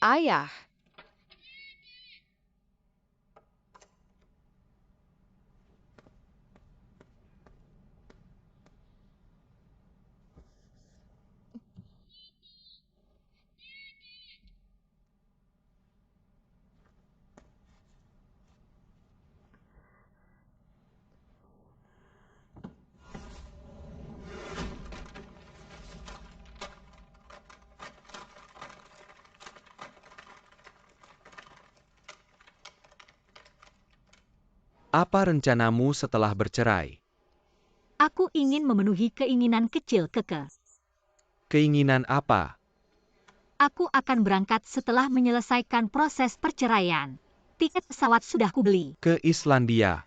ayah. Apa rencanamu setelah bercerai? Aku ingin memenuhi keinginan kecil Keke. Keinginan apa? Aku akan berangkat setelah menyelesaikan proses perceraian. Tiket pesawat sudah kubeli. Ke Islandia.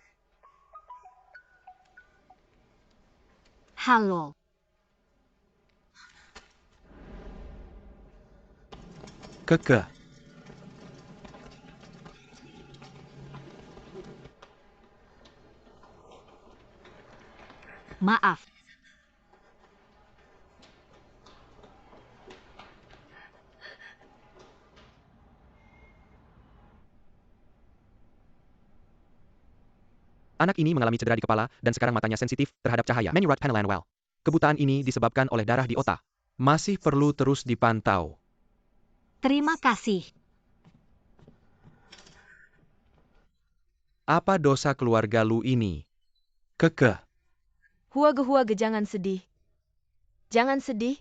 Halo. Keke. Maaf. Anak ini mengalami cedera di kepala, dan sekarang matanya sensitif terhadap cahaya. Menyurat Panelanwell. Kebutaan ini disebabkan oleh darah di otak. Masih perlu terus dipantau. Terima kasih. Apa dosa keluarga lu ini? Keke. Huage, jangan sedih. Jangan sedih.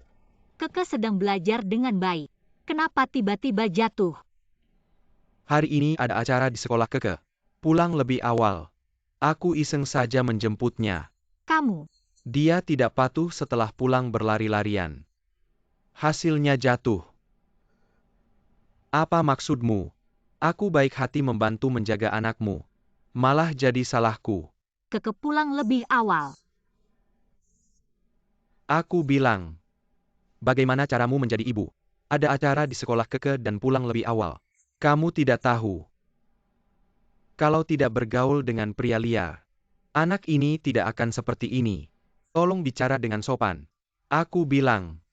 Keke sedang belajar dengan baik. Kenapa tiba-tiba jatuh? Hari ini ada acara di sekolah Keke. Pulang lebih awal. Aku iseng saja menjemputnya. Kamu. Dia tidak patuh setelah pulang berlari-larian. Hasilnya jatuh. Apa maksudmu? Aku baik hati membantu menjaga anakmu. Malah jadi salahku. Keke pulang lebih awal. Aku bilang. Bagaimana caramu menjadi ibu? Ada acara di sekolah Keke dan pulang lebih awal. Kamu tidak tahu. Kalau tidak bergaul dengan pria liar, anak ini tidak akan seperti ini. Tolong bicara dengan sopan. Aku bilang.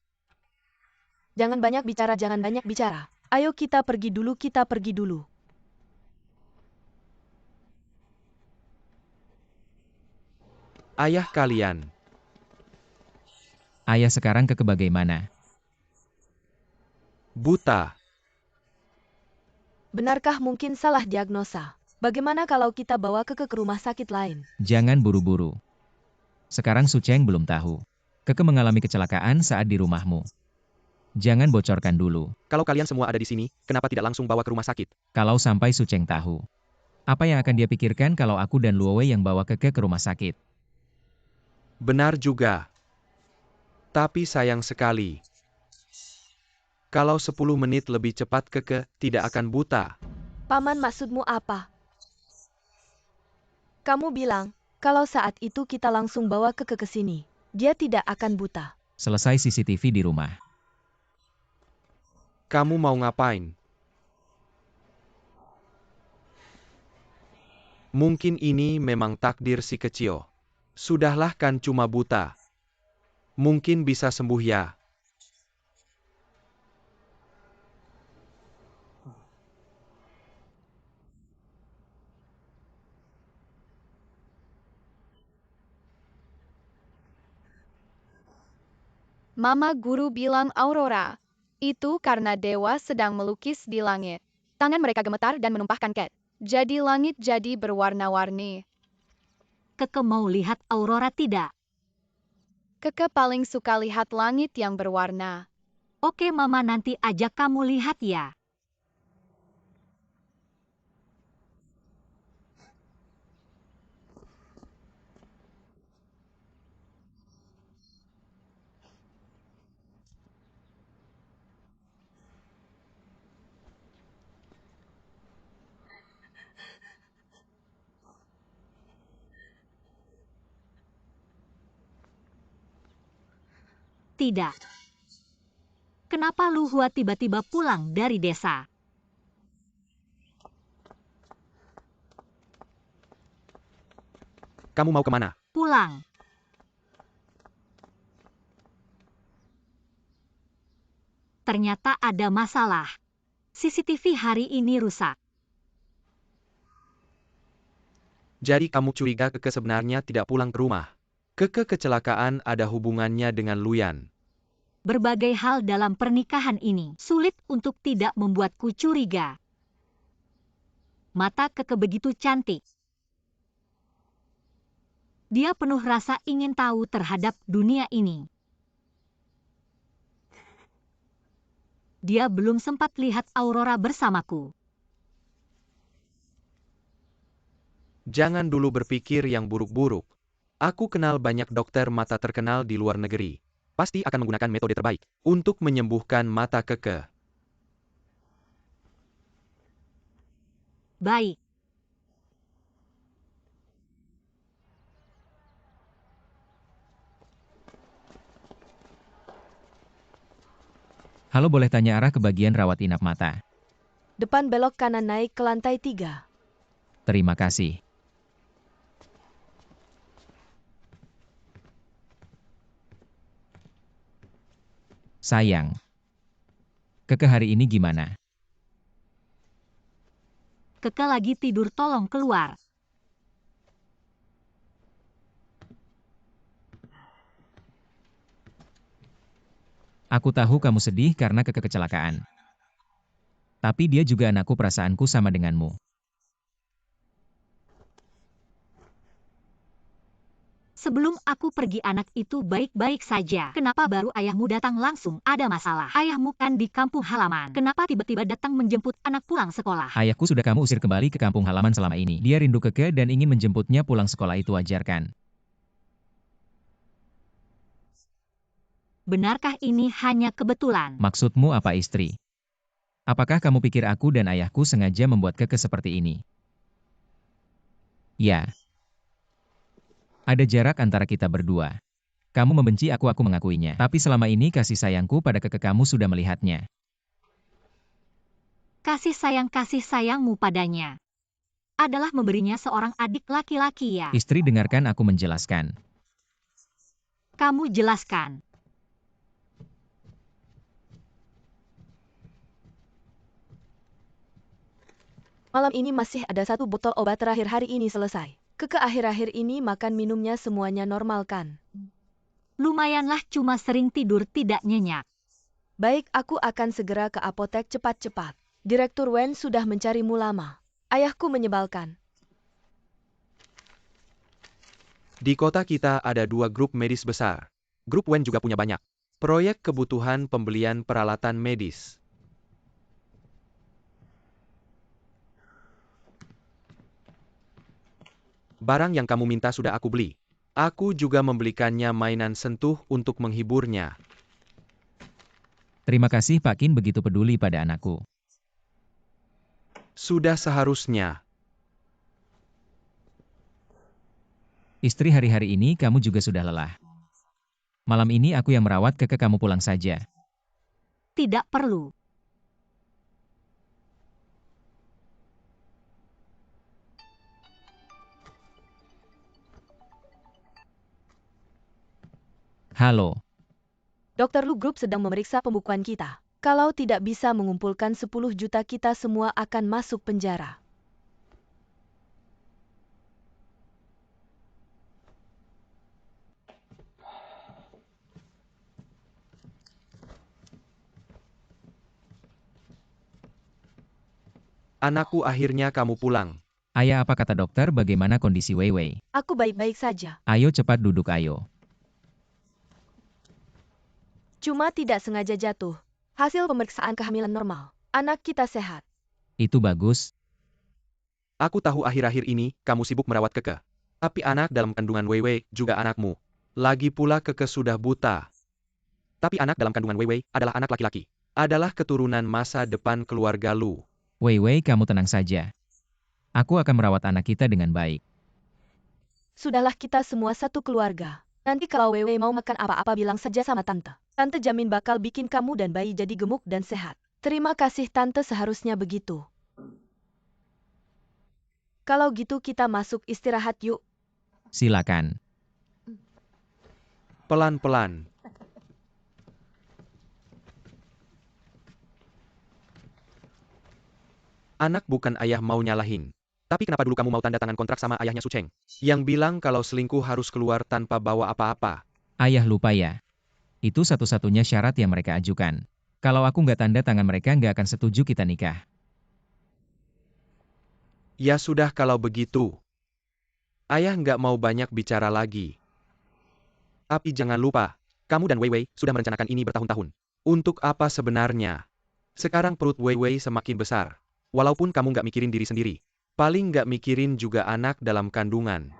Jangan banyak bicara, jangan banyak bicara. Ayo kita pergi dulu, kita pergi dulu. Ayah kalian. Ayah sekarang Keke bagaimana? Buta. Benarkah mungkin salah diagnosa? Bagaimana kalau kita bawa Keke ke rumah sakit lain? Jangan buru-buru. Sekarang Suceng belum tahu. Keke mengalami kecelakaan saat di rumahmu. Jangan bocorkan dulu. Kalau kalian semua ada di sini, kenapa tidak langsung bawa ke rumah sakit? Kalau sampai Suceng tahu. Apa yang akan dia pikirkan kalau aku dan Luowe yang bawa Keke ke rumah sakit? Benar juga. Tapi sayang sekali. Kalau 10 menit lebih cepat Keke tidak akan buta. Paman, maksudmu apa? Kamu bilang, kalau saat itu kita langsung bawa Keke ke sini, dia tidak akan buta. Selesai CCTV di rumah. Kamu mau ngapain? Mungkin ini memang takdir si kecil. Sudahlah kan cuma buta. Mungkin bisa sembuh ya. Mama guru bilang Aurora. Itu karena dewa sedang melukis di langit. Tangan mereka gemetar dan menumpahkan cat. Jadi langit jadi berwarna-warni. Keke mau lihat aurora tidak? Keke paling suka lihat langit yang berwarna. Oke mama nanti ajak kamu lihat ya. Tidak. Kenapa Lu Hua tiba-tiba pulang dari desa? Kamu mau kemana? Pulang. Ternyata ada masalah. CCTV hari ini rusak. Jadi kamu curiga Keke sebenarnya tidak pulang ke rumah. Keke kecelakaan ada hubungannya dengan Luyan. Berbagai hal dalam pernikahan ini sulit untuk tidak membuatku curiga. Mata Keke begitu cantik. Dia penuh rasa ingin tahu terhadap dunia ini. Dia belum sempat lihat Aurora bersamaku. Jangan dulu berpikir yang buruk-buruk. Aku kenal banyak dokter mata terkenal di luar negeri. Pasti akan menggunakan metode terbaik untuk menyembuhkan mata Keke. Baik. Halo, boleh tanya arah ke bagian rawat inap mata? Depan belok kanan naik ke lantai 3. Terima kasih. Sayang. Keke hari ini gimana? Keke lagi tidur, tolong keluar. Aku tahu kamu sedih karena Keke kecelakaan. Tapi dia juga anakku, perasaanku sama denganmu. Sebelum aku pergi anak itu baik-baik saja. Kenapa baru ayahmu datang langsung? Ada masalah. Ayahmu kan di kampung halaman. Kenapa tiba-tiba datang menjemput anak pulang sekolah? Ayahku sudah kamu usir kembali ke kampung halaman selama ini. Dia rindu Keke dan ingin menjemputnya pulang sekolah, itu wajar kan? Benarkah ini hanya kebetulan? Maksudmu apa, istri? Apakah kamu pikir aku dan ayahku sengaja membuat Keke seperti ini? Ya. Ada jarak antara kita berdua. Kamu membenci aku mengakuinya. Tapi selama ini kasih sayangku pada Keke kamu sudah melihatnya. Kasih sayangmu padanya adalah memberinya seorang adik laki-laki, ya? Istri, dengarkan aku menjelaskan. Kamu jelaskan. Malam ini masih ada 1 botol obat terakhir, hari ini selesai. Keke akhir-akhir ini makan minumnya semuanya normal kan? Lumayanlah, cuma sering tidur tidak nyenyak. Baik, aku akan segera ke apotek cepat-cepat. Direktur Wen sudah mencarimu lama. Ayahku menyebalkan. Di kota kita ada 2 grup medis besar. Grup Wen juga punya banyak proyek kebutuhan pembelian peralatan medis. Barang yang kamu minta sudah aku beli. Aku juga membelikannya mainan sentuh untuk menghiburnya. Terima kasih Pak Qin begitu peduli pada anakku. Sudah seharusnya. Istri, hari-hari ini kamu juga sudah lelah. Malam ini aku yang merawat Keke, kamu pulang saja. Tidak perlu. Halo. Dokter Lu Group sedang memeriksa pembukuan kita. Kalau tidak bisa mengumpulkan 10 juta, kita semua akan masuk penjara. Anakku, akhirnya kamu pulang. Ayah, apa kata dokter, bagaimana kondisi Weiwei? Aku baik-baik saja. Ayo cepat duduk, ayo. Cuma tidak sengaja jatuh. Hasil pemeriksaan kehamilan normal. Anak kita sehat. Itu bagus. Aku tahu akhir-akhir ini kamu sibuk merawat Keke. Tapi anak dalam kandungan Weiwei juga anakmu. Lagi pula Keke sudah buta. Tapi anak dalam kandungan Weiwei adalah anak laki-laki. Adalah keturunan masa depan keluarga Lu. Weiwei, kamu tenang saja. Aku akan merawat anak kita dengan baik. Sudahlah, kita semua satu keluarga. Nanti kalau Wewe mau makan apa-apa bilang saja sama Tante. Tante jamin bakal bikin kamu dan bayi jadi gemuk dan sehat. Terima kasih Tante, seharusnya begitu. Kalau gitu kita masuk istirahat yuk. Silakan. Pelan-pelan. Anak bukan ayah mau nyalahin. Tapi kenapa dulu kamu mau tanda tangan kontrak sama ayahnya Sucheng? Yang bilang kalau selingkuh harus keluar tanpa bawa apa-apa. Ayah lupa ya. Itu satu-satunya syarat yang mereka ajukan. Kalau aku nggak tanda tangan mereka nggak akan setuju kita nikah. Ya sudah kalau begitu. Ayah nggak mau banyak bicara lagi. Tapi jangan lupa, kamu dan Wei Wei sudah merencanakan ini bertahun-tahun. Untuk apa sebenarnya? Sekarang perut Wei Wei semakin besar. Walaupun kamu nggak mikirin diri sendiri. Paling nggak mikirin juga anak dalam kandungan.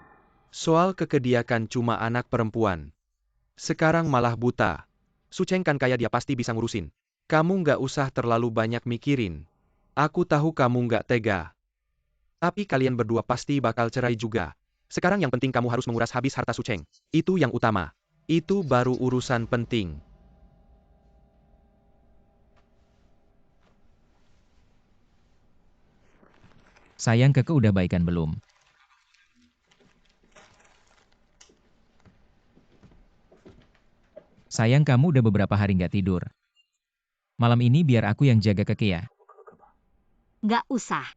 Soal kekediakan cuma anak perempuan. Sekarang malah buta. Sucheng kan kaya dia pasti bisa ngurusin. Kamu nggak usah terlalu banyak mikirin. Aku tahu kamu nggak tega. Tapi kalian berdua pasti bakal cerai juga. Sekarang yang penting kamu harus menguras habis harta Sucheng. Itu yang utama. Itu baru urusan penting. Sayang Keke udah baikan belum? Sayang kamu udah beberapa hari nggak tidur. Malam ini biar aku yang jaga Keke ya. Nggak usah.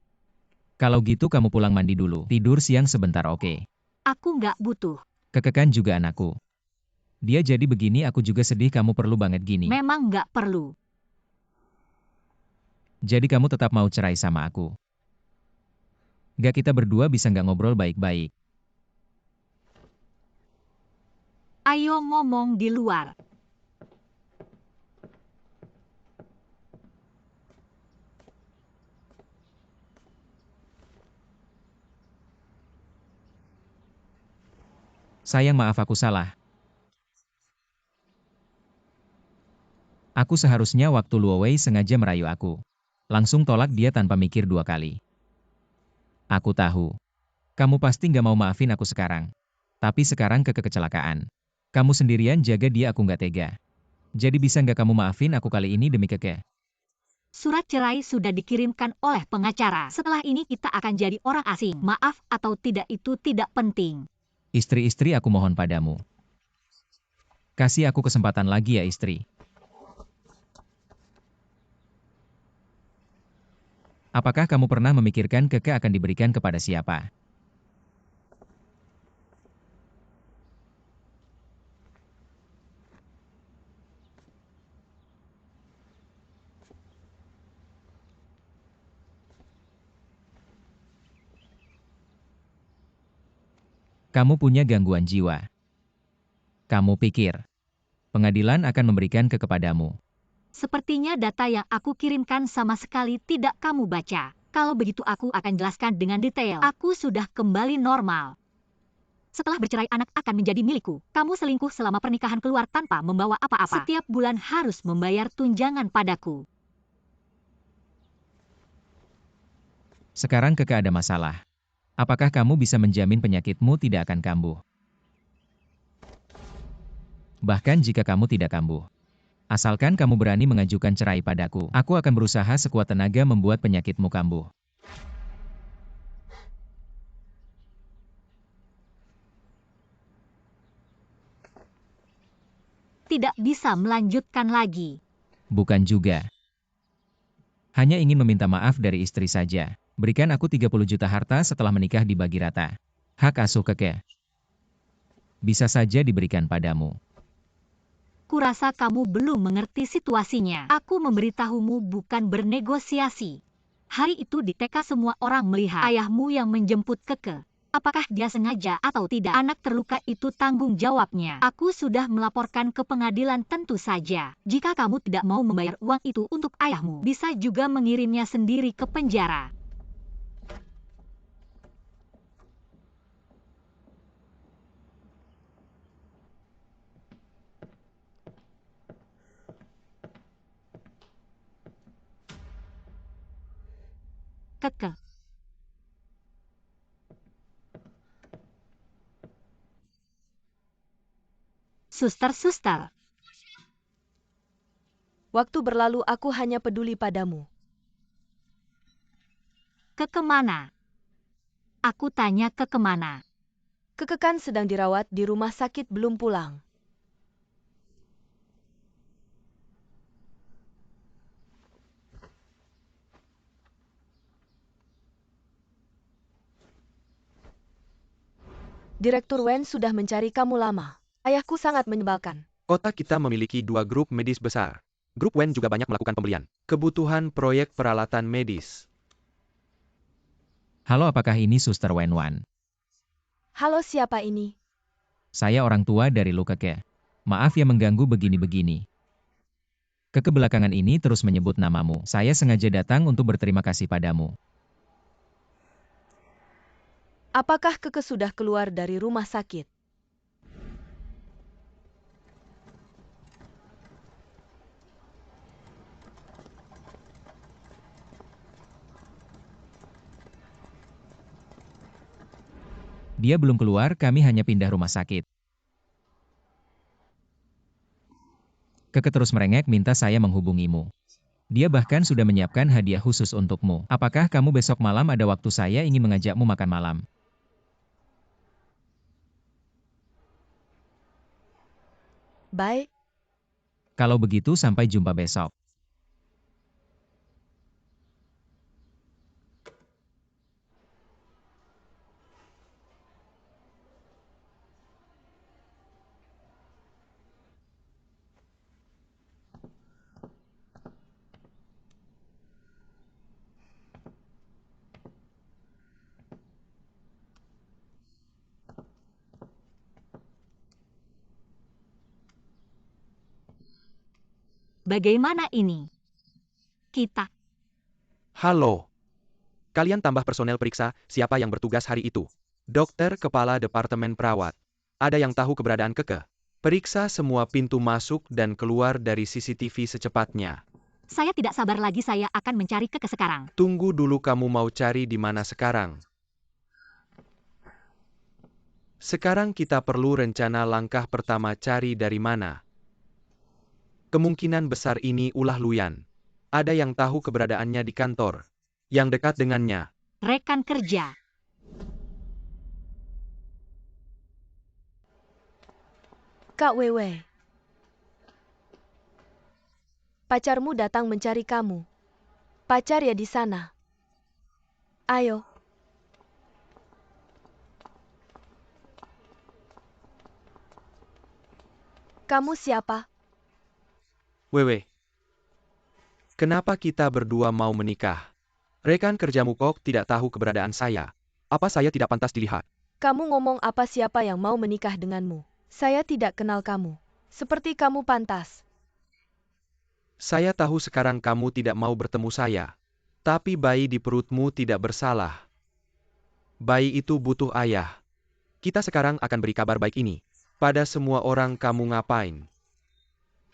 Kalau gitu kamu pulang mandi dulu. Tidur siang sebentar oke. Aku nggak butuh. Keke kan juga anakku. Dia jadi begini aku juga sedih kamu perlu banget gini. Memang nggak perlu. Jadi kamu tetap mau cerai sama aku. Gak kita berdua bisa nggak ngobrol baik-baik. Ayo ngomong di luar. Sayang maaf aku salah. Aku seharusnya waktu Luo Wei sengaja merayu aku. Langsung tolak dia tanpa mikir dua kali. Aku tahu. Kamu pasti nggak mau maafin aku sekarang. Tapi sekarang kecelakaan. Kamu sendirian jaga dia aku nggak tega. Jadi bisa nggak kamu maafin aku kali ini demi Keke? Surat cerai sudah dikirimkan oleh pengacara. Setelah ini kita akan jadi orang asing. Maaf atau tidak itu tidak penting. Istri-istri aku mohon padamu. Kasih aku kesempatan lagi ya istri. Apakah kamu pernah memikirkan Keke akan diberikan kepada siapa? Kamu punya gangguan jiwa. Kamu pikir pengadilan akan memberikan kepadamu. Sepertinya data yang aku kirimkan sama sekali tidak kamu baca. Kalau begitu aku akan jelaskan dengan detail. Aku sudah kembali normal. Setelah bercerai anak akan menjadi milikku. Kamu selingkuh selama pernikahan keluar tanpa membawa apa-apa. Setiap bulan harus membayar tunjangan padaku. Sekarang Keke ada masalah. Apakah kamu bisa menjamin penyakitmu tidak akan kambuh? Bahkan jika kamu tidak kambuh. Asalkan kamu berani mengajukan cerai padaku, aku akan berusaha sekuat tenaga membuat penyakitmu kambuh. Tidak bisa melanjutkan lagi. Bukan juga. Hanya ingin meminta maaf dari istri saja. Berikan aku 30 juta harta setelah menikah dibagi rata. Hak asuh Keke bisa saja diberikan padamu. Kurasa kamu belum mengerti situasinya. Aku memberitahumu bukan bernegosiasi. Hari itu di TK semua orang melihat ayahmu yang menjemput Keke. Apakah dia sengaja atau tidak? Anak terluka itu tanggung jawabnya. Aku sudah melaporkan ke pengadilan tentu saja. Jika kamu tidak mau membayar uang itu untuk ayahmu, bisa juga mengirimnya sendiri ke penjara. Keke. Suster-suster. Waktu berlalu aku hanya peduli padamu. Ke kemana? Aku tanya ke kemana? Keke kan sedang dirawat di rumah sakit belum pulang. Direktur Wen sudah mencari kamu lama. Ayahku sangat menyebalkan. Kota kita memiliki 2 grup medis besar. Grup Wen juga banyak melakukan pembelian. Kebutuhan proyek peralatan medis. Halo, apakah ini Suster Wenwan? Halo, siapa ini? Saya orang tua dari Lu Keke. Maaf ya mengganggu begini-begini. Keke belakangan ini terus menyebut namamu. Saya sengaja datang untuk berterima kasih padamu. Apakah Keke sudah keluar dari rumah sakit? Dia belum keluar, kami hanya pindah rumah sakit. Keke terus merengek minta saya menghubungimu. Dia bahkan sudah menyiapkan hadiah khusus untukmu. Apakah kamu besok malam ada waktu? Saya ingin mengajakmu makan malam. Baik. Kalau begitu sampai jumpa besok. Bagaimana ini? Kita. Halo. Kalian tambah personel periksa siapa yang bertugas hari itu. Dokter kepala departemen perawat. Ada yang tahu keberadaan Keke? Periksa semua pintu masuk dan keluar dari CCTV secepatnya. Saya tidak sabar lagi, saya akan mencari Keke sekarang. Tunggu dulu, kamu mau cari di mana sekarang? Sekarang kita perlu rencana langkah pertama, cari dari mana. Kemungkinan besar ini ulah Luyan. Ada yang tahu keberadaannya di kantor. Yang dekat dengannya. Rekan kerja. Kak Wewe. Pacarmu datang mencari kamu. Pacar ya di sana. Ayo. Kamu siapa? Wewe. Kenapa kita berdua mau menikah? Rekan kerjamu kok tidak tahu keberadaan saya. Apa saya tidak pantas dilihat? Kamu ngomong apa, siapa yang mau menikah denganmu? Saya tidak kenal kamu. Seperti kamu pantas. Saya tahu sekarang kamu tidak mau bertemu saya. Tapi bayi di perutmu tidak bersalah. Bayi itu butuh ayah. Kita sekarang akan beri kabar baik ini. Pada semua orang. Kamu ngapain?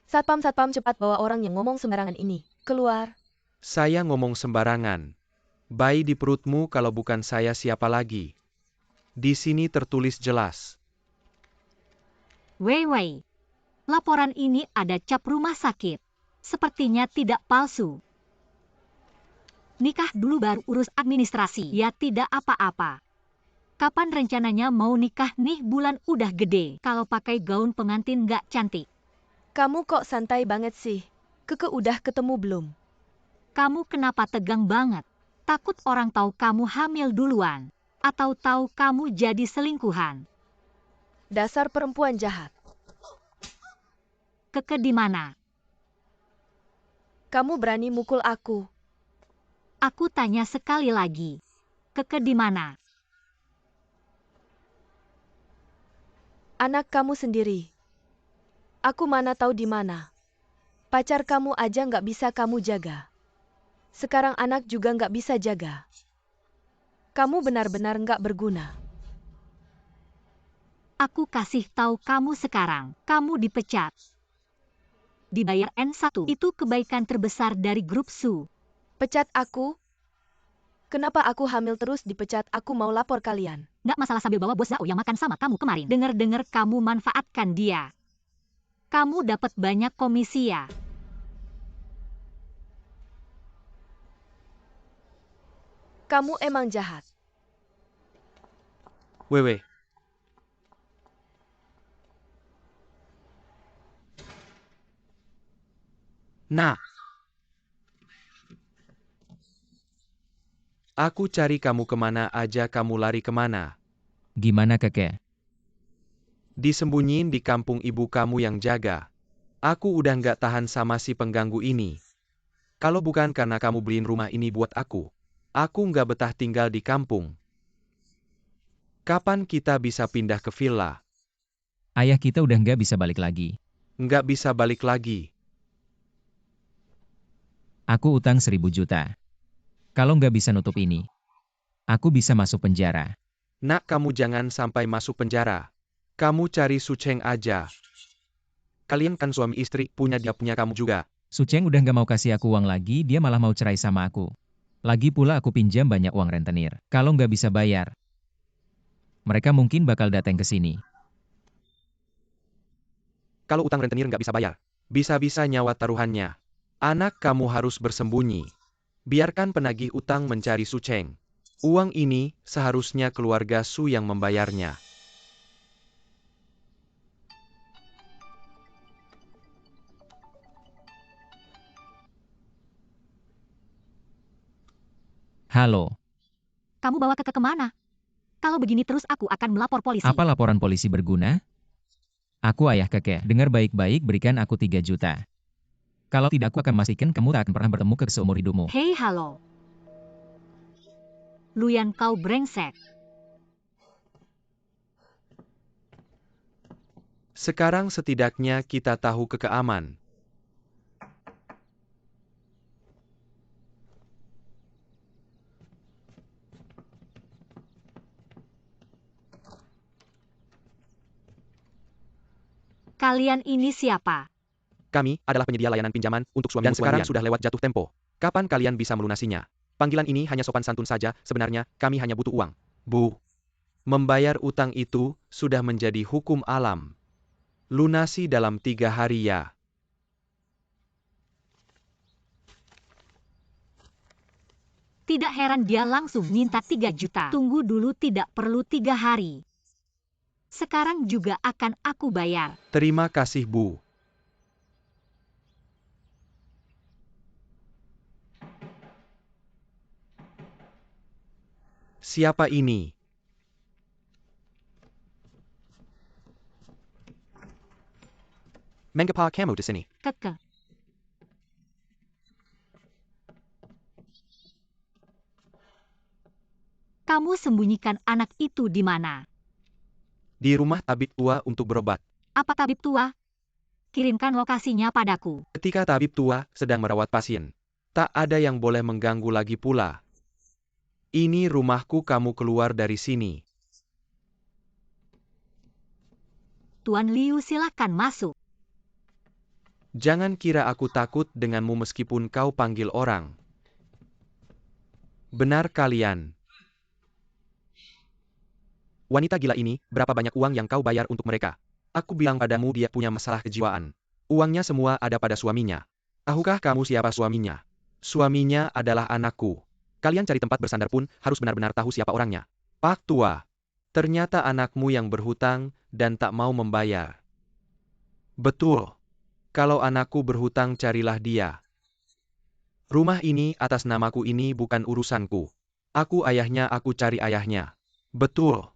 Satpam, cepat bawa orang yang ngomong sembarangan ini. Keluar. Saya ngomong sembarangan. Bayi di perutmu, kalau bukan saya siapa lagi? Di sini tertulis jelas. Wei. Laporan ini ada cap rumah sakit. Sepertinya tidak palsu. Nikah dulu baru urus administrasi. Ya tidak apa-apa. Kapan rencananya mau nikah nih? Bulan udah gede. Kalau pakai gaun pengantin nggak cantik. Kamu kok santai banget sih? Keke udah ketemu belum? Kamu kenapa tegang banget? Takut orang tahu kamu hamil duluan? Atau tahu kamu jadi selingkuhan? Dasar perempuan jahat. Keke di mana? Kamu berani mukul aku. Aku tanya sekali lagi. Keke di mana? Anak kamu sendiri. Aku mana tahu di mana. Pacar kamu aja nggak bisa kamu jaga. Sekarang anak juga nggak bisa jaga. Kamu benar-benar nggak berguna. Aku kasih tahu kamu sekarang. Kamu dipecat. Dibayar N1. Itu kebaikan terbesar dari grup Su. Pecat aku? Kenapa aku hamil terus dipecat? Aku mau lapor kalian. Nggak masalah sambil bawa bos Zhao yang makan sama kamu kemarin. Dengar-dengar kamu manfaatkan dia. Kamu dapat banyak komisi ya? Kamu emang jahat. Wewe. Nah. Aku cari kamu kemana aja, kamu lari kemana? Gimana Keke? Disembunyiin di kampung ibu kamu yang jaga. Aku udah nggak tahan sama si pengganggu ini. Kalau bukan karena kamu beliin rumah ini buat aku nggak betah tinggal di kampung. Kapan kita bisa pindah ke villa? Ayah kita udah nggak bisa balik lagi. Nggak bisa balik lagi. Aku utang 1.000 juta. Kalau nggak bisa nutup ini, aku bisa masuk penjara. Nak, kamu jangan sampai masuk penjara. Kamu cari Sucheng aja. Kalian kan suami istri, punya dia punya kamu juga. Sucheng udah nggak mau kasih aku uang lagi, dia malah mau cerai sama aku. Lagi pula aku pinjam banyak uang rentenir. Kalau nggak bisa bayar, mereka mungkin bakal datang ke sini. Kalau utang rentenir nggak bisa bayar, bisa-bisa nyawa taruhannya. Anak kamu harus bersembunyi. Biarkan penagih utang mencari Sucheng. Uang ini seharusnya keluarga Su yang membayarnya. Halo, Kamu bawa Keke kemana? Kalau begini terus aku akan melapor polisi. apa laporan polisi berguna? Aku ayah Keke, dengar baik-baik, berikan aku 3 juta. Kalau tidak aku akan memastikan kamu tak akan pernah bertemu Keke seumur hidupmu. Hei halo. Luyan kau brengsek. Sekarang setidaknya kita tahu Keke aman. Kalian ini siapa? Kami adalah penyedia layanan pinjaman untuk suami dan sekarang sudah lewat jatuh tempo. Kapan kalian bisa melunasinya? Panggilan ini hanya sopan santun saja, sebenarnya kami hanya butuh uang. Bu, membayar utang itu sudah menjadi hukum alam. Lunasi dalam 3 hari ya. Tidak heran dia langsung minta 3 juta. Tunggu dulu, tidak perlu 3 hari. Sekarang juga akan aku bayar. Terima kasih, Bu. Siapa ini? Mengapa kamu di sini? Keke. Kamu sembunyikan anak itu di mana? Di rumah tabib tua untuk berobat. Apa tabib tua? Kirimkan lokasinya padaku. Ketika tabib tua sedang merawat pasien, tak ada yang boleh mengganggu lagi pula. Ini rumahku, kamu keluar dari sini. Tuan Liu, silakan masuk. Jangan kira aku takut denganmu meskipun kau panggil orang. Benar kalian. Wanita gila ini, berapa banyak uang yang kau bayar untuk mereka? Aku bilang padamu dia punya masalah kejiwaan. Uangnya semua ada pada suaminya. Tahukah kamu siapa suaminya? Suaminya adalah anakku. Kalian cari tempat bersandar pun harus benar-benar tahu siapa orangnya. Pak Tua, ternyata anakmu yang berhutang dan tak mau membayar. Betul. Kalau anakku berhutang, carilah dia. Rumah ini atas namaku, ini bukan urusanku. Aku ayahnya, aku cari ayahnya. Betul.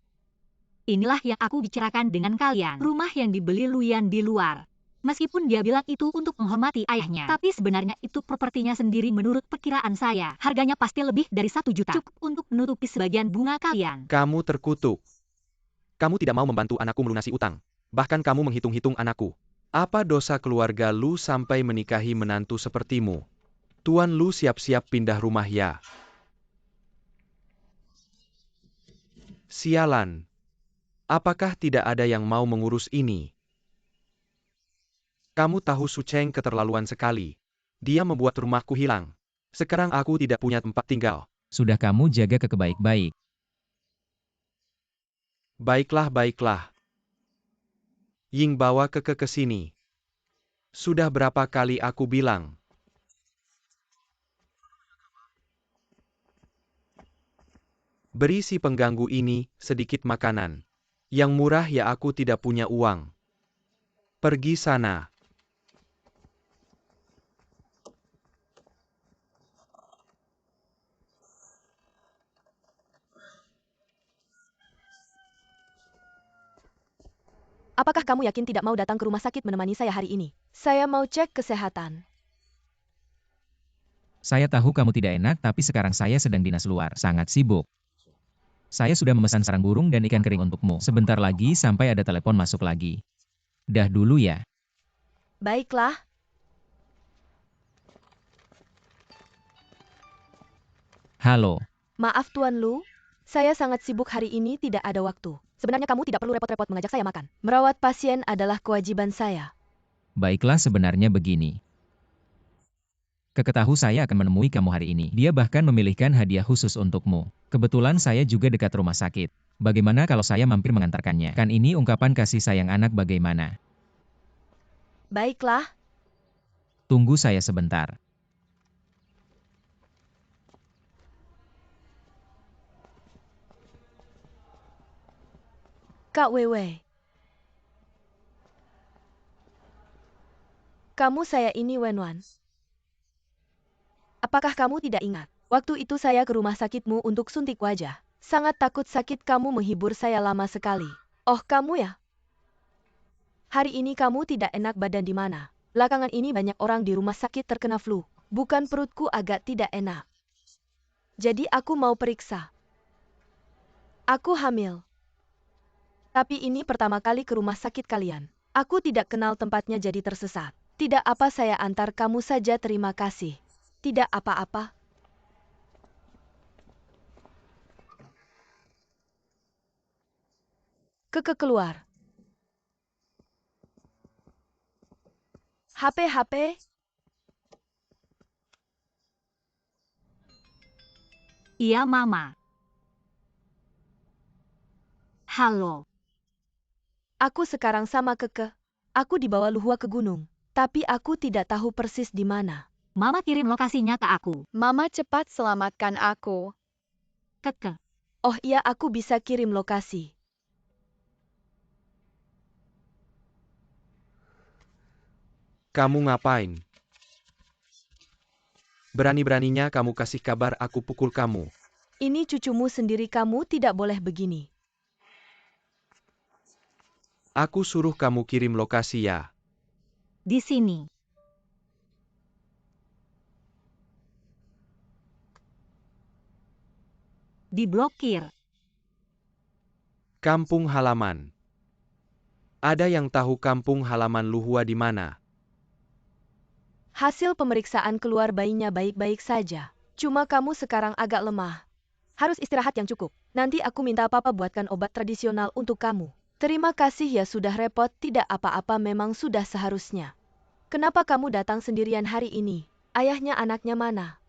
Inilah yang aku bicarakan dengan kalian. Rumah yang dibeli Luyan di luar. Meskipun dia bilang itu untuk menghormati ayahnya, tapi sebenarnya itu propertinya sendiri. Menurut perkiraan saya, harganya pasti lebih dari 1 juta. Cukup untuk menutupi sebagian bunga kalian. Kamu terkutuk. Kamu tidak mau membantu anakku melunasi utang. Bahkan kamu menghitung-hitung anakku. Apa dosa keluarga Lu sampai menikahi menantu sepertimu? Tuan Lu siap-siap pindah rumah ya. Sialan. Apakah tidak ada yang mau mengurus ini? Kamu tahu Sucheng keterlaluan sekali. Dia membuat rumahku hilang. Sekarang aku tidak punya tempat tinggal. Sudah kamu jaga Keke baik-baik. Baiklah, baiklah. Ying, bawa Keke ke sini. Sudah berapa kali aku bilang? Beri si pengganggu ini sedikit makanan. Yang murah ya, aku tidak punya uang. Pergi sana. Apakah kamu yakin tidak mau datang ke rumah sakit menemani saya hari ini? Saya mau cek kesehatan. Saya tahu kamu tidak enak, tapi sekarang saya sedang dinas luar, sangat sibuk. Saya sudah memesan sarang burung dan ikan kering untukmu. Sebentar lagi sampai ada telepon masuk lagi. Dah dulu ya. Baiklah. Halo. Maaf Tuan Lu, saya sangat sibuk hari ini, tidak ada waktu. Sebenarnya kamu tidak perlu repot-repot mengajak saya makan. Merawat pasien adalah kewajiban saya. Baiklah, sebenarnya begini. Keke tahu saya akan menemui kamu hari ini. Dia bahkan memilihkan hadiah khusus untukmu. Kebetulan saya juga dekat rumah sakit. Bagaimana kalau saya mampir mengantarkannya? Kan ini ungkapan kasih sayang anak bagaimana? Baiklah. Tunggu saya sebentar. Kak Wewe. Kamu saya ini Wenwan. Apakah kamu tidak ingat? Waktu itu saya ke rumah sakitmu untuk suntik wajah. Sangat takut sakit, kamu menghibur saya lama sekali. Oh, kamu ya? Hari ini kamu tidak enak badan di mana? Belakangan ini banyak orang di rumah sakit terkena flu. Bukan perutku agak tidak enak. Jadi aku mau periksa. Aku hamil. Tapi ini pertama kali ke rumah sakit kalian. Aku tidak kenal tempatnya jadi tersesat. Tidak apa, saya antar kamu saja, terima kasih. Tidak apa-apa. Keke keluar. HP. Iya, Mama. Halo. Aku sekarang sama Keke. Aku dibawa Luhua ke gunung. Tapi aku tidak tahu persis di mana. Mama kirim lokasinya ke aku. Mama cepat selamatkan aku. Keke. Oh iya, aku bisa kirim lokasi. Kamu ngapain? Berani-beraninya kamu kasih kabar aku pukul kamu. Ini cucumu sendiri, kamu tidak boleh begini. Aku suruh kamu kirim lokasi ya. Di sini. Diblokir. Kampung halaman. Ada yang tahu kampung halaman Luhua di mana? Hasil pemeriksaan keluar bayinya baik-baik saja. Cuma kamu sekarang agak lemah. Harus istirahat yang cukup. Nanti aku minta papa buatkan obat tradisional untuk kamu. Terima kasih ya, sudah repot, tidak apa-apa, memang sudah seharusnya. Kenapa kamu datang sendirian hari ini? Ayahnya anaknya mana?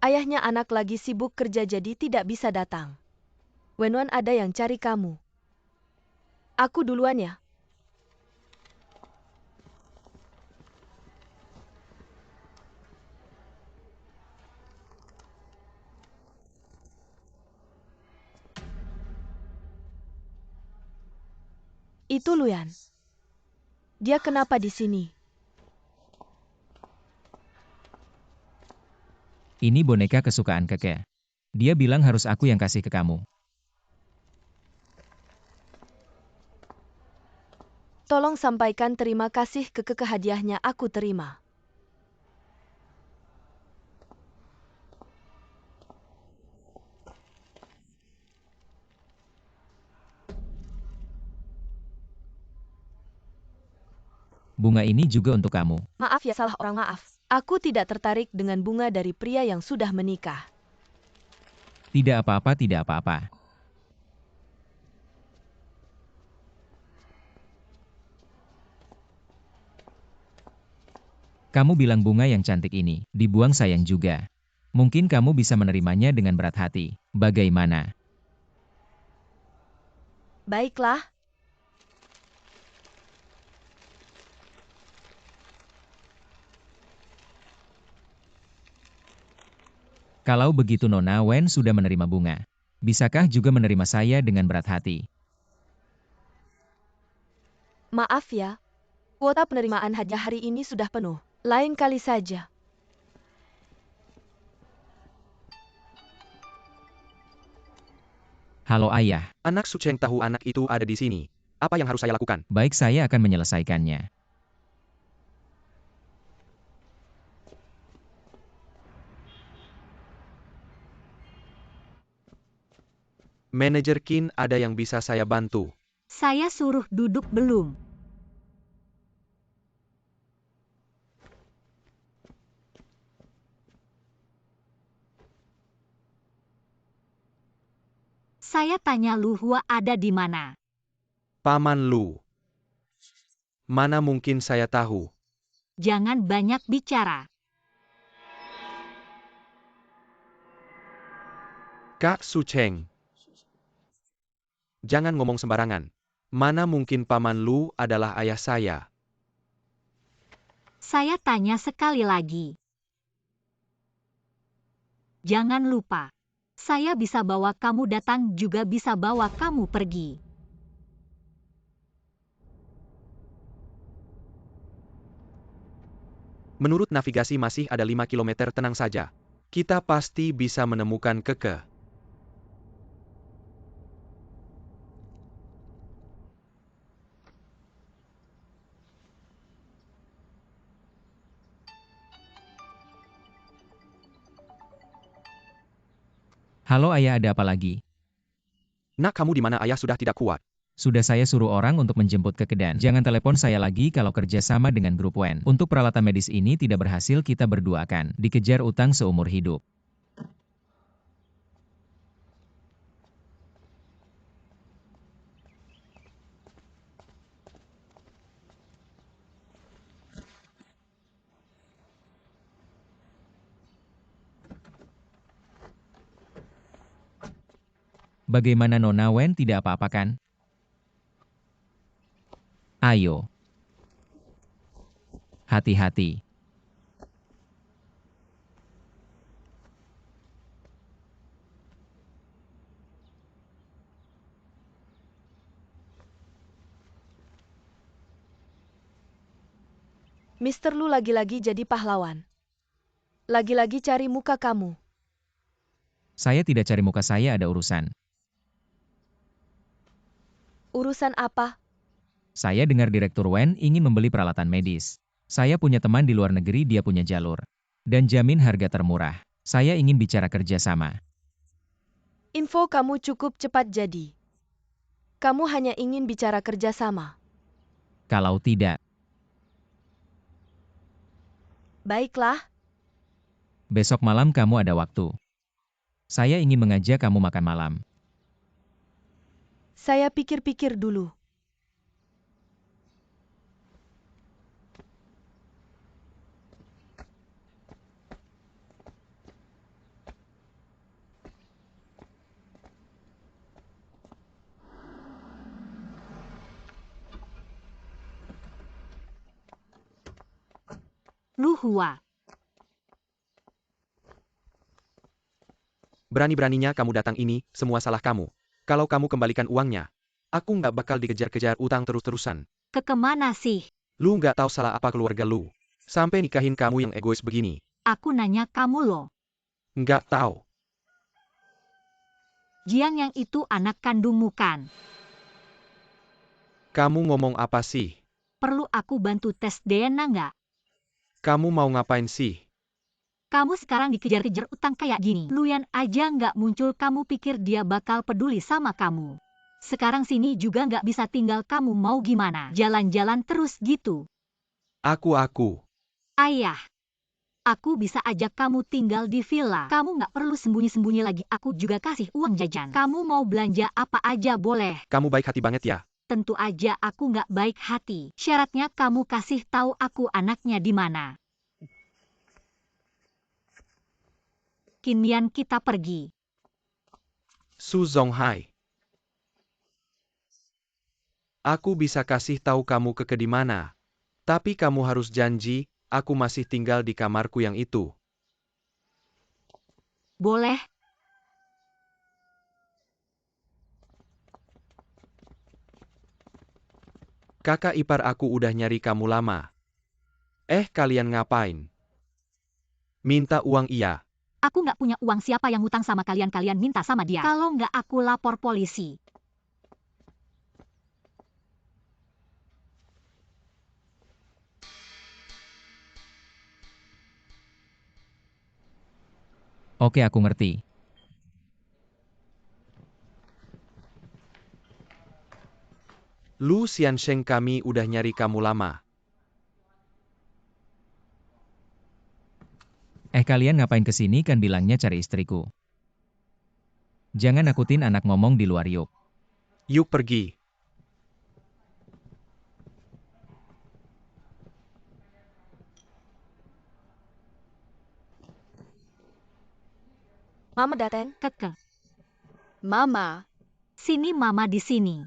Ayahnya anak lagi sibuk kerja jadi tidak bisa datang. Wenwan ada yang cari kamu. Aku duluan ya. Itu Luyan. Dia kenapa di sini? Ini boneka kesukaan Keke. Dia bilang harus aku yang kasih ke kamu. Tolong sampaikan terima kasih ke hadiahnya, aku terima. Bunga ini juga untuk kamu. Maaf ya, salah orang, maaf. Aku tidak tertarik dengan bunga dari pria yang sudah menikah. Tidak apa-apa, tidak apa-apa. Kamu bilang bunga yang cantik ini, dibuang sayang juga. Mungkin kamu bisa menerimanya dengan berat hati. Bagaimana? Baiklah. Kalau begitu Nona Wen sudah menerima bunga. Bisakah juga menerima saya dengan berat hati? Maaf ya. Kuota penerimaan hadiah hari ini sudah penuh. Lain kali saja. Halo ayah. Anak Suceng tahu anak itu ada di sini. Apa yang harus saya lakukan? Baik, saya akan menyelesaikannya. Manajer Qin, ada yang bisa saya bantu? Saya suruh duduk belum? Saya tanya Lu Hua ada di mana? Paman Lu. Mana mungkin saya tahu? Jangan banyak bicara. Kak Su Cheng. Jangan ngomong sembarangan. Mana mungkin Paman Lu adalah ayah saya? Saya tanya sekali lagi. Jangan lupa. Saya bisa bawa kamu datang juga bisa bawa kamu pergi. Menurut navigasi masih ada 5 km, tenang saja. Kita pasti bisa menemukan Keke. Halo ayah, ada apa lagi? Nak, kamu di mana? Ayah sudah tidak kuat. Sudah saya suruh orang untuk menjemput Keke dan jangan telepon saya lagi kalau kerja sama dengan grup Wen. Untuk peralatan medis ini tidak berhasil, kita berdua akan dikejar utang seumur hidup. Bagaimana Nona Wen, tidak apa-apa kan? Ayo. Hati-hati. Mr. Lu lagi-lagi jadi pahlawan. Lagi-lagi cari muka kamu. Saya tidak cari muka, saya ada urusan. Urusan apa? Saya dengar Direktur Wen ingin membeli peralatan medis. Saya punya teman di luar negeri, dia punya jalur. Dan jamin harga termurah. Saya ingin bicara kerjasama. Info kamu cukup cepat jadi. Kamu hanya ingin bicara kerjasama. Kalau tidak, Baiklah, besok malam kamu ada waktu. Saya ingin mengajak kamu makan malam. saya pikir-pikir dulu. Lu Hua. Berani-beraninya kamu datang ini, semua salah kamu. Kalau kamu kembalikan uangnya, aku nggak bakal dikejar-kejar utang terus-terusan. Ke kemana sih? Lu nggak tahu salah apa keluarga lu. Sampai nikahin kamu yang egois begini. Aku nanya kamu loh. Nggak tahu. Jiang yang itu anak kandungmu kan? Kamu ngomong apa sih? Perlu aku bantu tes DNA nggak? Kamu mau ngapain sih? Kamu sekarang dikejar-kejar utang kayak gini. Luyan aja nggak muncul, kamu pikir dia bakal peduli sama kamu. Sekarang sini juga nggak bisa tinggal, kamu mau gimana? Jalan-jalan terus gitu. Aku. Ayah, aku bisa ajak kamu tinggal di villa. Kamu nggak perlu sembunyi-sembunyi lagi, aku juga kasih uang jajan. Kamu mau belanja apa aja boleh. Kamu baik hati banget ya. Tentu aja aku nggak baik hati. Syaratnya kamu kasih tahu aku anaknya di mana. Kinian kita pergi. Su Zonghai. Aku bisa kasih tahu kamu Keke di mana. Tapi kamu harus janji, aku masih tinggal di kamarku yang itu. Boleh. Kakak ipar aku udah nyari kamu lama. Kalian ngapain? Minta uang iya. Aku nggak punya uang, siapa yang ngutang sama kalian? Kalian minta sama dia. Kalau nggak aku lapor polisi. Oke, aku ngerti. Lu Xiansheng, kami udah nyari kamu lama. Kalian ngapain kesini kan bilangnya cari istriku. Jangan nakutin anak ngomong di luar yuk. Yuk pergi. Mama datang. Keke. Mama, Sini mama di sini.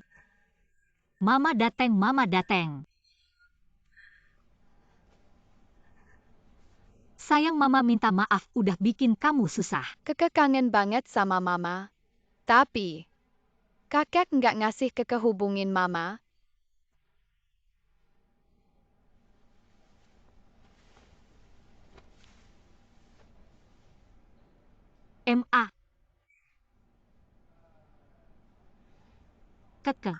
Mama dateng, mama dateng. Sayang, mama minta maaf udah bikin kamu susah. Keke kangen banget sama Mama. Tapi, kakek nggak ngasih Keke hubungin Mama. MA. Keke.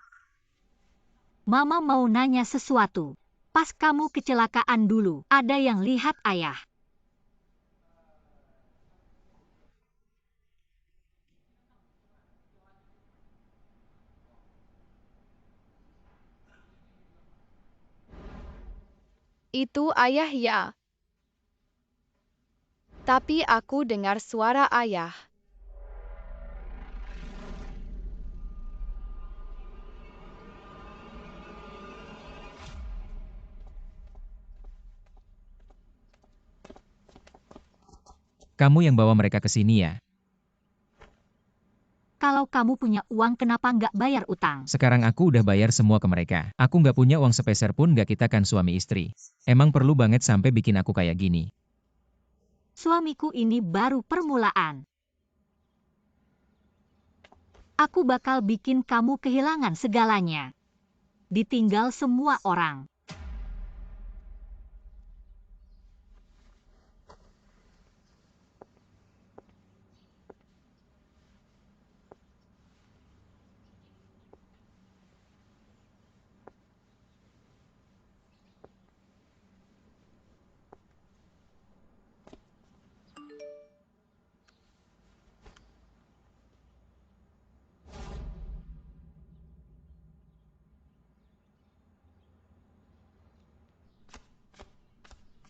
Mama mau nanya sesuatu. Pas kamu kecelakaan dulu, ada yang lihat ayah. Itu ayah ya. Tapi aku dengar suara ayah. Kamu yang bawa mereka ke sini ya? Kalau kamu punya uang, kenapa nggak bayar utang? Sekarang aku udah bayar semua ke mereka. Aku nggak punya uang sepeser pun, nggak, kita kan suami istri. Emang perlu banget sampai bikin aku kayak gini? Suamiku ini baru permulaan. Aku bakal bikin kamu kehilangan segalanya. Ditinggal semua orang.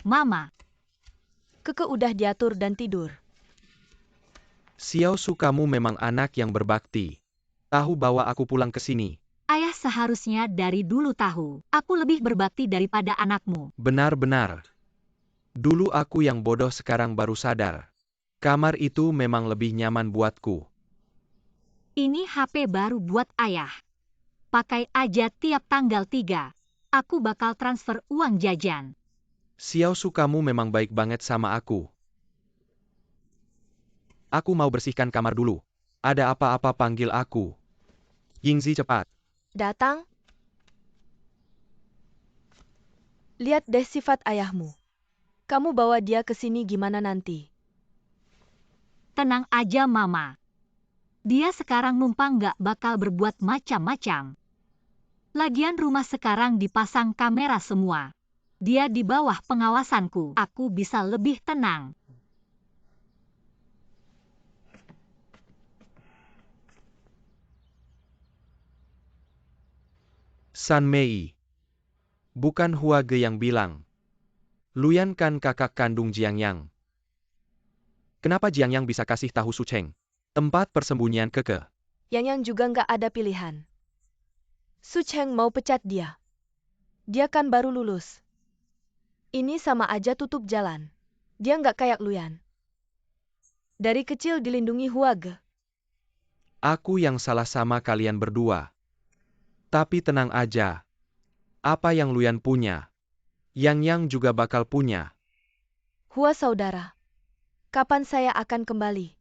Mama. Keke udah diatur dan tidur. Xiao Su, kamu memang anak yang berbakti. Tahu bawa aku pulang ke sini. Ayah seharusnya dari dulu tahu. Aku lebih berbakti daripada anakmu. Benar-benar. Dulu aku yang bodoh, sekarang baru sadar. Kamar itu memang lebih nyaman buatku. Ini HP baru buat ayah. Pakai aja tiap tanggal 3. Aku bakal transfer uang jajan. Xiao Su, kamu memang baik banget sama aku. Aku mau bersihkan kamar dulu. Ada apa-apa panggil aku. Yingzi, cepat. Datang. Lihat deh sifat ayahmu. Kamu bawa dia ke sini gimana nanti? Tenang aja mama. Dia sekarang numpang nggak bakal berbuat macam-macam. Lagian rumah sekarang dipasang kamera semua. Dia di bawah pengawasanku. Aku bisa lebih tenang. San Mei. Bukan Huage yang bilang. Luyan kan kakak kandung Jiang Yang. Kenapa Jiang Yang bisa kasih tahu Su Cheng? Tempat persembunyian Keke. Yang juga nggak ada pilihan. Su Cheng mau pecat dia. Dia kan baru lulus. Ini sama aja tutup jalan. Dia nggak kayak Luyan. Dari kecil dilindungi Huage. Aku yang salah sama kalian berdua. Tapi tenang aja. Apa yang Luyan punya, Yang juga bakal punya. Hua saudara. Kapan saya akan kembali?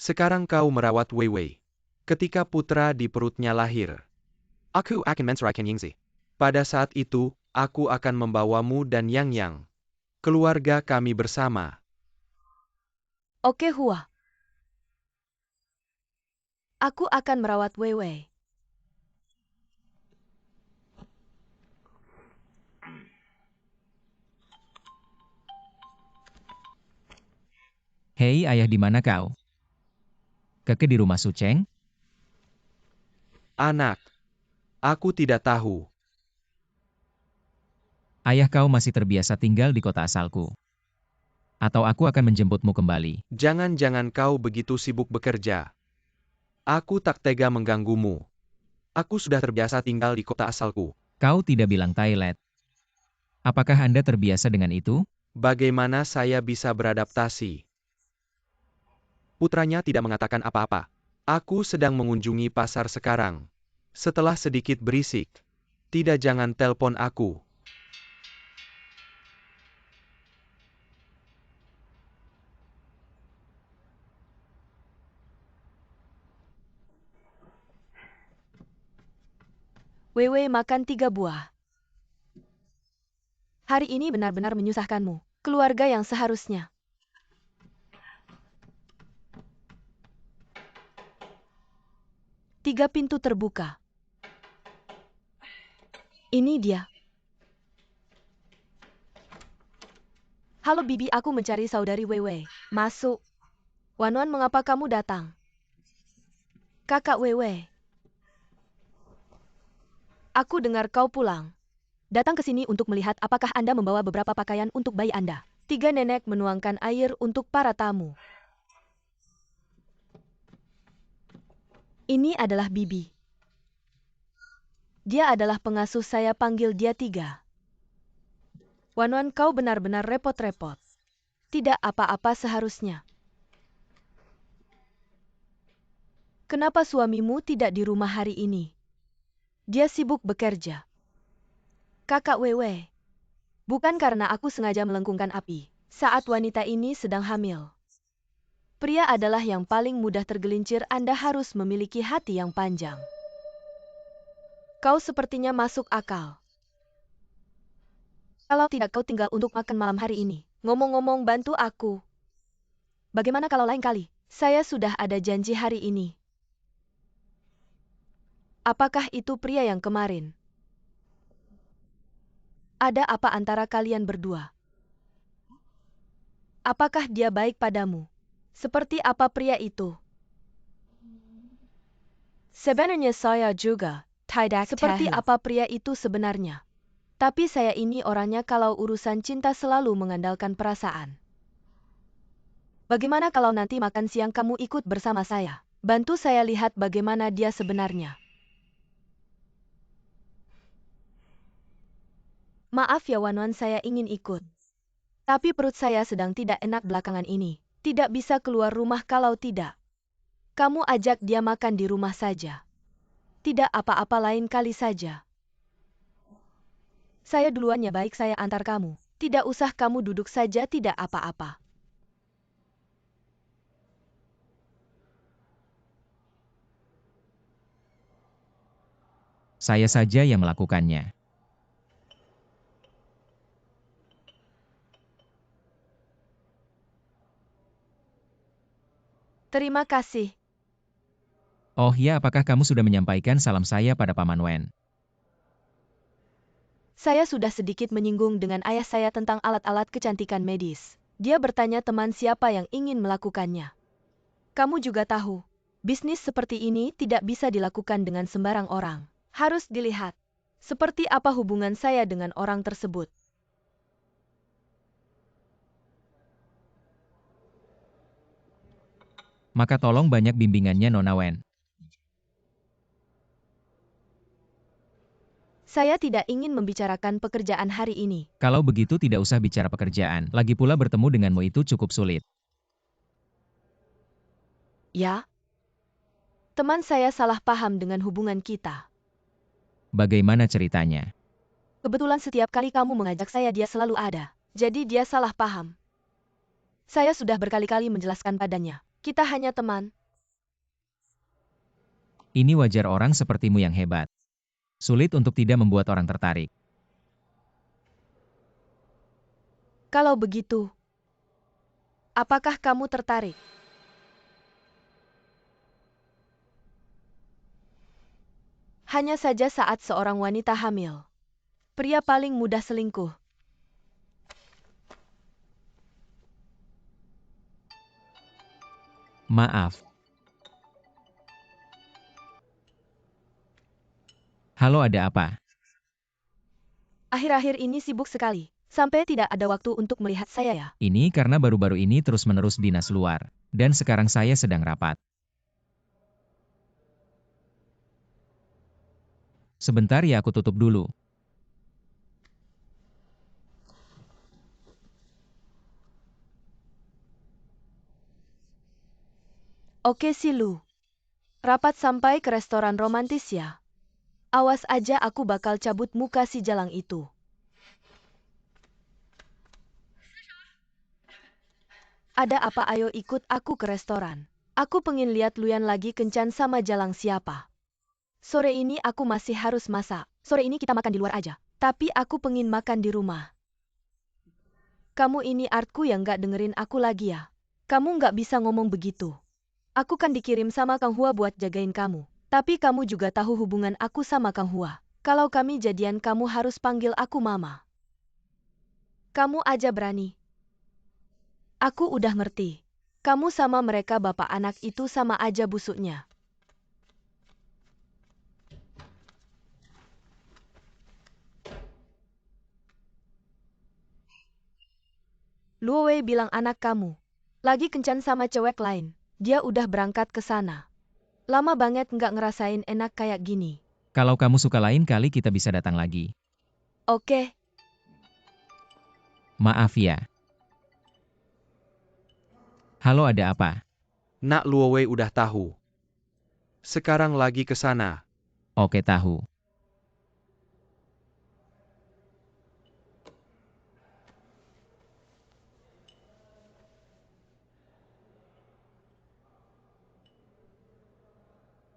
Sekarang kau merawat Wei Wei. Ketika putra di perutnya lahir. Aku akan menceraikan Yingzi. Pada saat itu, aku akan membawamu dan Yang. Keluarga kami bersama. Oke Hua. Aku akan merawat Wei Wei. Hei ayah, di mana kau? Keke di rumah Suceng? Anak, aku tidak tahu. Ayah kau masih terbiasa tinggal di kota asalku. Atau aku akan menjemputmu kembali. Jangan-jangan kau begitu sibuk bekerja. Aku tak tega mengganggumu. Aku sudah terbiasa tinggal di kota asalku. Kau tidak bilang toilet. Apakah Anda terbiasa dengan itu? Bagaimana saya bisa beradaptasi? Putranya tidak mengatakan apa-apa. Aku sedang mengunjungi pasar sekarang. Setelah sedikit berisik. Tidak, jangan telpon aku. Wewe makan 3 buah. Hari ini benar-benar menyusahkanmu. Keluarga yang seharusnya. Tiga pintu terbuka. Ini dia. Halo Bibi, aku mencari saudari Wewe. Masuk. Wanwan, mengapa kamu datang? Kakak Wewe. Aku dengar kau pulang. Datang ke sini untuk melihat apakah Anda membawa beberapa pakaian untuk bayi Anda. 3 nenek menuangkan air untuk para tamu. Ini adalah Bibi. Dia adalah pengasuh, saya panggil dia 3. Wanwan, kau benar-benar repot-repot. Tidak apa-apa seharusnya. Kenapa suamimu tidak di rumah hari ini? Dia sibuk bekerja. Kakak Wewe. Bukan karena aku sengaja melengkungkan api. Saat wanita ini sedang hamil. Pria adalah yang paling mudah tergelincir, Anda harus memiliki hati yang panjang. Kau sepertinya masuk akal. Kalau tidak, kau tinggal untuk makan malam hari ini. Ngomong-ngomong, bantu aku. Bagaimana kalau lain kali? Saya sudah ada janji hari ini. Apakah itu pria yang kemarin? Ada apa antara kalian berdua? Apakah dia baik padamu? Seperti apa pria itu? Sebenarnya saya juga tidak seperti apa pria itu sebenarnya. Tapi saya ini orangnya kalau urusan cinta selalu mengandalkan perasaan. Bagaimana kalau nanti makan siang kamu ikut bersama saya? Bantu saya lihat bagaimana dia sebenarnya. Maaf ya Wanwan, saya ingin ikut. Tapi perut saya sedang tidak enak belakangan ini. Tidak bisa keluar rumah kalau tidak. Kamu ajak dia makan di rumah saja. Tidak apa-apa, lain kali saja. Saya duluan ya, baik, saya antar kamu. Tidak usah, kamu duduk saja, tidak apa-apa. Saya saja yang melakukannya. Terima kasih. Oh ya, apakah kamu sudah menyampaikan salam saya pada Paman Wen? Saya sudah sedikit menyinggung dengan ayah saya tentang alat-alat kecantikan medis. Dia bertanya teman siapa yang ingin melakukannya. Kamu juga tahu, bisnis seperti ini tidak bisa dilakukan dengan sembarang orang. Harus dilihat, seperti apa hubungan saya dengan orang tersebut. Maka tolong banyak bimbingannya Nona Wen. Saya tidak ingin membicarakan pekerjaan hari ini. Kalau begitu tidak usah bicara pekerjaan. Lagi pula bertemu denganmu itu cukup sulit. Ya? Teman saya salah paham dengan hubungan kita. Bagaimana ceritanya? Kebetulan setiap kali kamu mengajak saya, dia selalu ada. Jadi dia salah paham. Saya sudah berkali-kali menjelaskan padanya. Kita hanya teman. Ini wajar, orang sepertimu yang hebat. Sulit untuk tidak membuat orang tertarik. Kalau begitu, apakah kamu tertarik? Hanya saja saat seorang wanita hamil, pria paling mudah selingkuh. Maaf. Halo, ada apa? Akhir-akhir ini sibuk sekali. Sampai tidak ada waktu untuk melihat saya ya. Ini karena baru-baru ini terus-menerus dinas luar. Dan sekarang saya sedang rapat. Sebentar ya, aku tutup dulu. Oke sih Lu. Rapat sampai ke restoran romantis ya. Awas aja aku bakal cabut muka si Jalang itu. Ada apa, ayo ikut aku ke restoran. Aku pengen lihat Luyan lagi kencan sama Jalang siapa. Sore ini aku masih harus masak. Sore ini kita makan di luar aja. Tapi aku pengen makan di rumah. Kamu ini artku yang gak dengerin aku lagi ya. Kamu gak bisa ngomong begitu. Aku kan dikirim sama Kang Hua buat jagain kamu. Tapi kamu juga tahu hubungan aku sama Kang Hua. Kalau kami jadian kamu harus panggil aku mama. Kamu aja berani. Aku udah ngerti. Kamu sama mereka bapak anak itu sama aja busuknya. Luo Wei bilang anak kamu lagi kencan sama cewek lain. Dia udah berangkat ke sana. Lama banget nggak ngerasain enak kayak gini. Kalau kamu suka lain kali kita bisa datang lagi. Oke, Maaf ya. Halo, ada apa? Nak Luo Wei udah tahu. Sekarang lagi ke sana. Oke, tahu.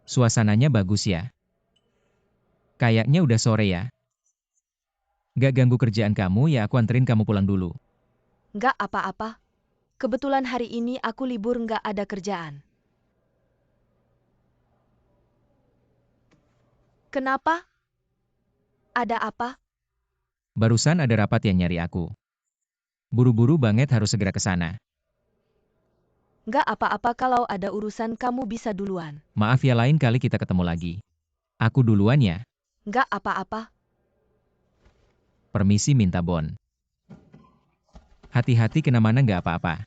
Suasananya bagus ya. Kayaknya udah sore ya. Gak ganggu kerjaan kamu ya, aku anterin kamu pulang dulu. nggak apa-apa. Kebetulan hari ini aku libur nggak ada kerjaan. Kenapa? Ada apa? Barusan ada rapat yang nyari aku. Buru-buru banget harus segera ke sana. Nggak apa-apa, kalau ada urusan kamu bisa duluan. Maaf ya, lain kali kita ketemu lagi. Aku duluan ya. Nggak apa-apa. Permisi minta bon. Hati-hati kena mana, nggak apa-apa.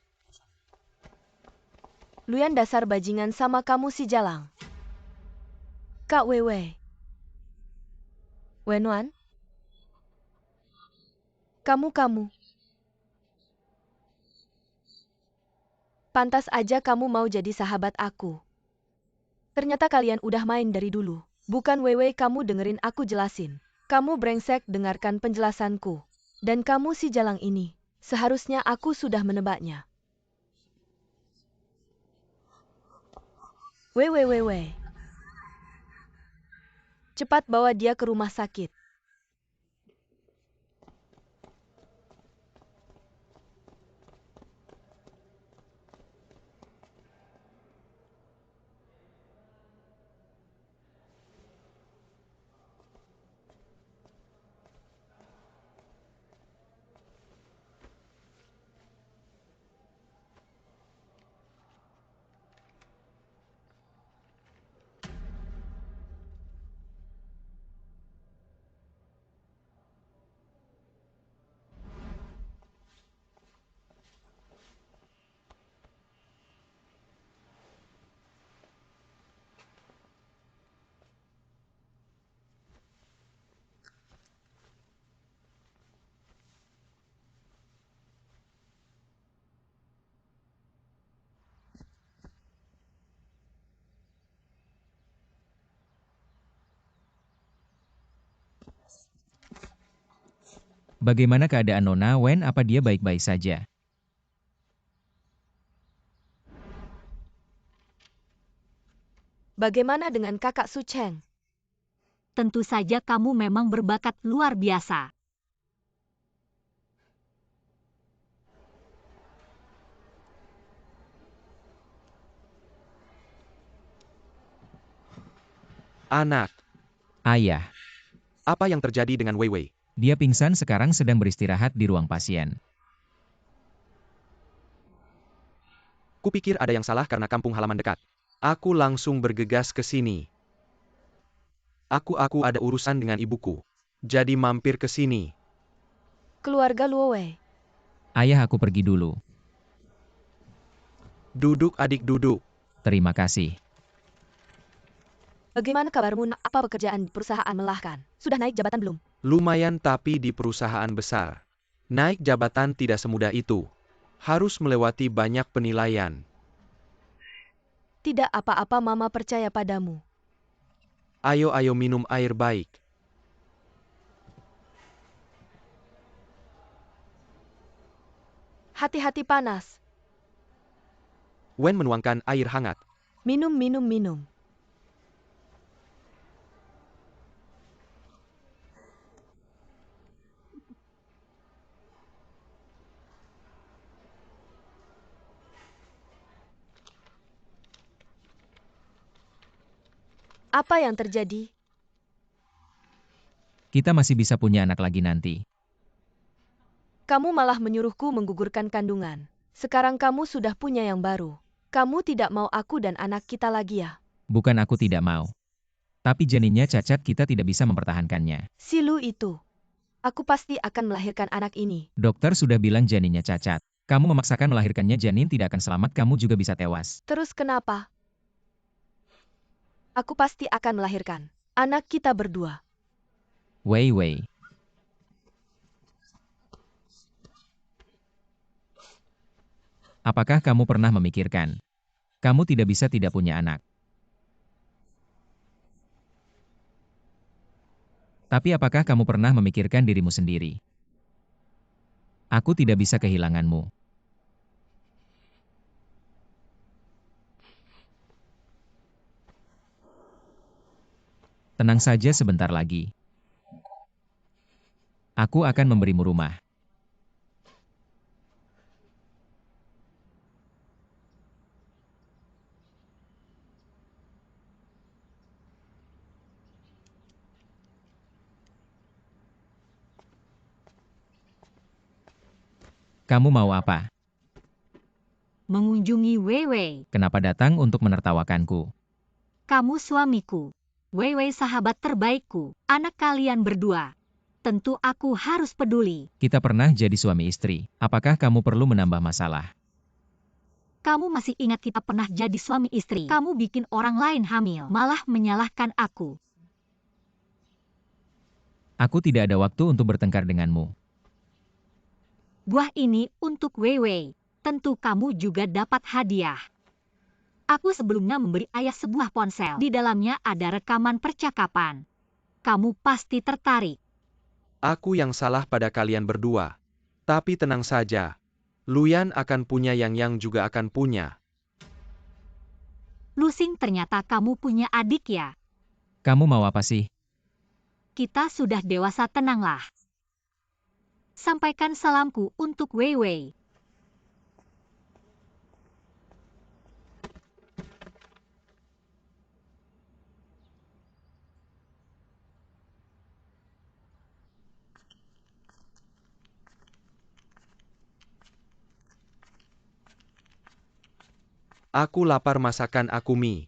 Luyan dasar bajingan sama kamu si Jalang. Kak Wewe. Wenwan? Kamu. Pantas aja kamu mau jadi sahabat aku. Ternyata kalian udah main dari dulu. Bukan Wewe, kamu dengerin aku jelasin. Kamu brengsek, dengarkan penjelasanku. Dan kamu si Jalang ini. Seharusnya aku sudah menebaknya. Wewe. Cepat bawa dia ke rumah sakit. Bagaimana keadaan Nona Wen? Apa dia baik-baik saja? Bagaimana dengan kakak Su Cheng? Tentu saja kamu memang berbakat luar biasa. Anak, Ayah, apa yang terjadi dengan Wei Wei? dia pingsan, sekarang sedang beristirahat di ruang pasien. Kupikir ada yang salah karena kampung halaman dekat. Aku langsung bergegas ke sini. Aku ada urusan dengan ibuku. Jadi mampir ke sini. Keluarga Luowei. Ayah, aku pergi dulu. Duduk adik, duduk. Terima kasih. Bagaimana kabarmu? Apa pekerjaan di perusahaan melelahkan? Sudah naik jabatan belum? Lumayan, tapi di perusahaan besar. Naik jabatan tidak semudah itu. Harus melewati banyak penilaian. Tidak apa-apa, Mama percaya padamu. Ayo minum air baik. Hati-hati panas. Wen menuangkan air hangat. Minum, minum, minum. Apa yang terjadi? Kita masih bisa punya anak lagi nanti. Kamu malah menyuruhku menggugurkan kandungan. Sekarang kamu sudah punya yang baru. Kamu tidak mau aku dan anak kita lagi ya? Bukan aku tidak mau. Tapi janinnya cacat, kita tidak bisa mempertahankannya. Silu itu. Aku pasti akan melahirkan anak ini. Dokter sudah bilang janinnya cacat. Kamu memaksakan melahirkannya, janin tidak akan selamat, kamu juga bisa tewas. Terus kenapa? Aku pasti akan melahirkan anak kita berdua. Wei. Apakah kamu pernah memikirkan? Kamu tidak bisa tidak punya anak. Tapi apakah kamu pernah memikirkan dirimu sendiri? Aku tidak bisa kehilanganmu. Tenang saja, sebentar lagi. Aku akan memberimu rumah. Kamu mau apa? Mengunjungi Weiwei. Kenapa datang untuk menertawakanku? Kamu suamiku. Weiwei sahabat terbaikku. Anak kalian berdua. Tentu aku harus peduli. Kita pernah jadi suami istri. Apakah kamu perlu menambah masalah? Kamu masih ingat kita pernah jadi suami istri? Kamu bikin orang lain hamil, malah menyalahkan aku. Aku tidak ada waktu untuk bertengkar denganmu. Buah ini untuk Weiwei. Tentu kamu juga dapat hadiah. Aku sebelumnya memberi ayah sebuah ponsel. Di dalamnya ada rekaman percakapan. Kamu pasti tertarik. Aku yang salah pada kalian berdua. Tapi tenang saja. Luyan akan punya, Yang juga akan punya. Lusing, ternyata kamu punya adik ya. Kamu mau apa sih? Kita sudah dewasa, tenanglah. Sampaikan salamku untuk Weiwei. Aku lapar, masakan aku mie.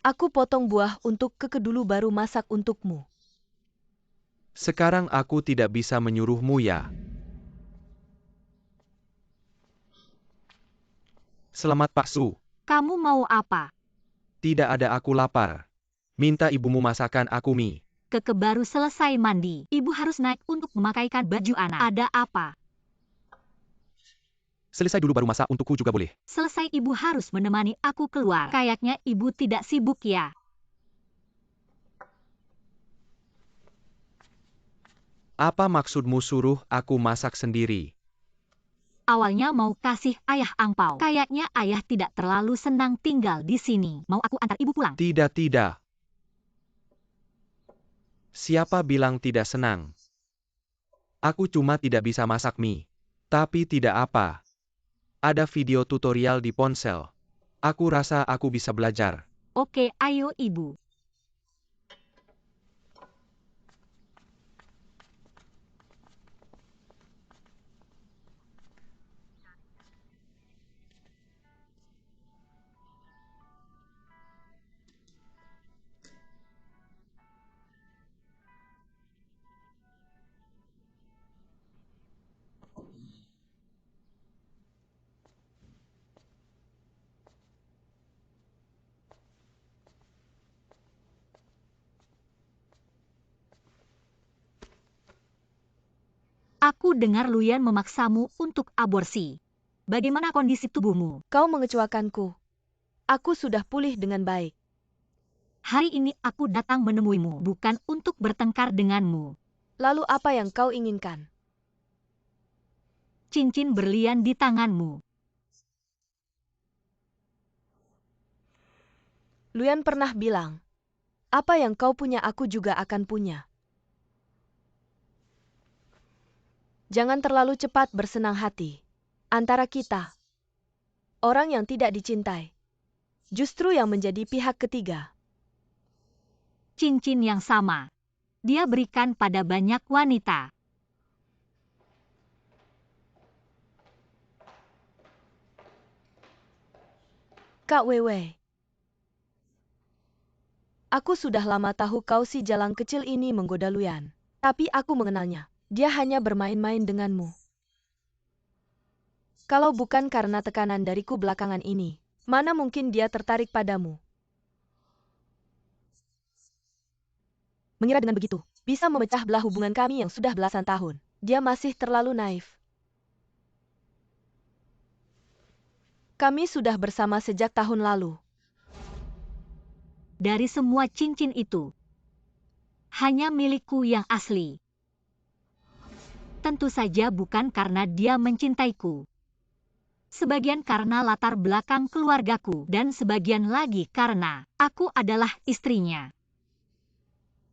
Aku potong buah untuk Keke dulu baru masak untukmu. Sekarang aku tidak bisa menyuruhmu ya. Selamat Pak Su. Kamu mau apa? Tidak ada, aku lapar. Minta ibumu masakan aku mie. Keke baru selesai mandi. Ibu harus naik untuk memakaikan baju anak. Ada apa? Selesai dulu baru masak untukku juga boleh. Selesai, ibu harus menemani aku keluar. Kayaknya ibu tidak sibuk ya. Apa maksudmu suruh aku masak sendiri? Awalnya mau kasih ayah angpau. Kayaknya ayah tidak terlalu senang tinggal di sini. Mau aku antar ibu pulang? Tidak. Siapa bilang tidak senang? Aku cuma tidak bisa masak mie. Tapi tidak apa. Ada video tutorial di ponsel. Aku rasa aku bisa belajar. Oke, ayo ibu. Aku dengar Luyan memaksamu untuk aborsi. Bagaimana kondisi tubuhmu? Kau mengecewakanku. Aku sudah pulih dengan baik. Hari ini aku datang menemuimu, bukan untuk bertengkar denganmu. Lalu apa yang kau inginkan? Cincin berlian di tanganmu. Luyan pernah bilang, apa yang kau punya aku juga akan punya. Jangan terlalu cepat bersenang hati. Antara kita, orang yang tidak dicintai, justru yang menjadi pihak ketiga. Cincin yang sama. Dia berikan pada banyak wanita. Kak Wewe, aku sudah lama tahu kau si jalang kecil ini menggoda Luyan. Tapi aku mengenalnya. Dia hanya bermain-main denganmu. Kalau bukan karena tekanan dariku belakangan ini, mana mungkin dia tertarik padamu? Mengira dengan begitu, bisa memecah belah hubungan kami yang sudah belasan tahun. Dia masih terlalu naif. Kami sudah bersama sejak tahun lalu. Dari semua cincin itu, hanya milikku yang asli. Tentu saja bukan karena dia mencintaiku. Sebagian karena latar belakang keluargaku, dan sebagian lagi karena aku adalah istrinya.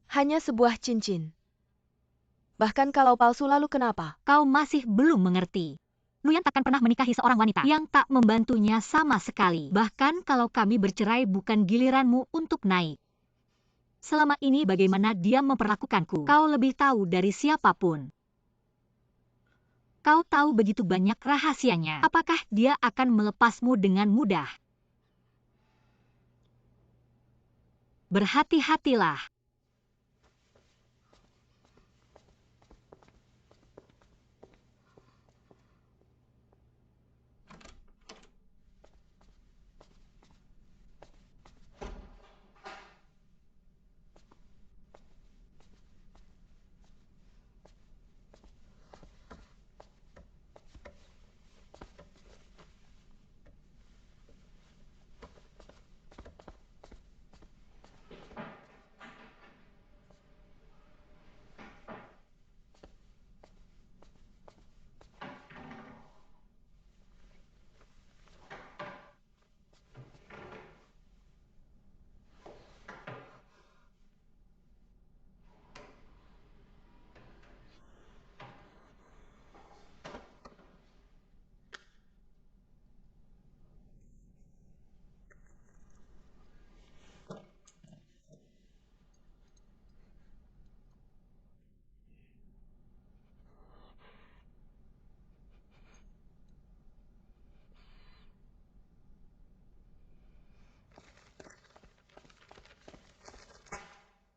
Hanya sebuah cincin. Bahkan kalau palsu lalu kenapa? Kau masih belum mengerti. Luyan takkan pernah menikahi seorang wanita yang tak membantunya sama sekali. Bahkan kalau kami bercerai bukan giliranmu untuk naik. Selama ini bagaimana dia memperlakukanku, kau lebih tahu dari siapapun. Kau tahu begitu banyak rahasianya. Apakah dia akan melepasmu dengan mudah? Berhati-hatilah.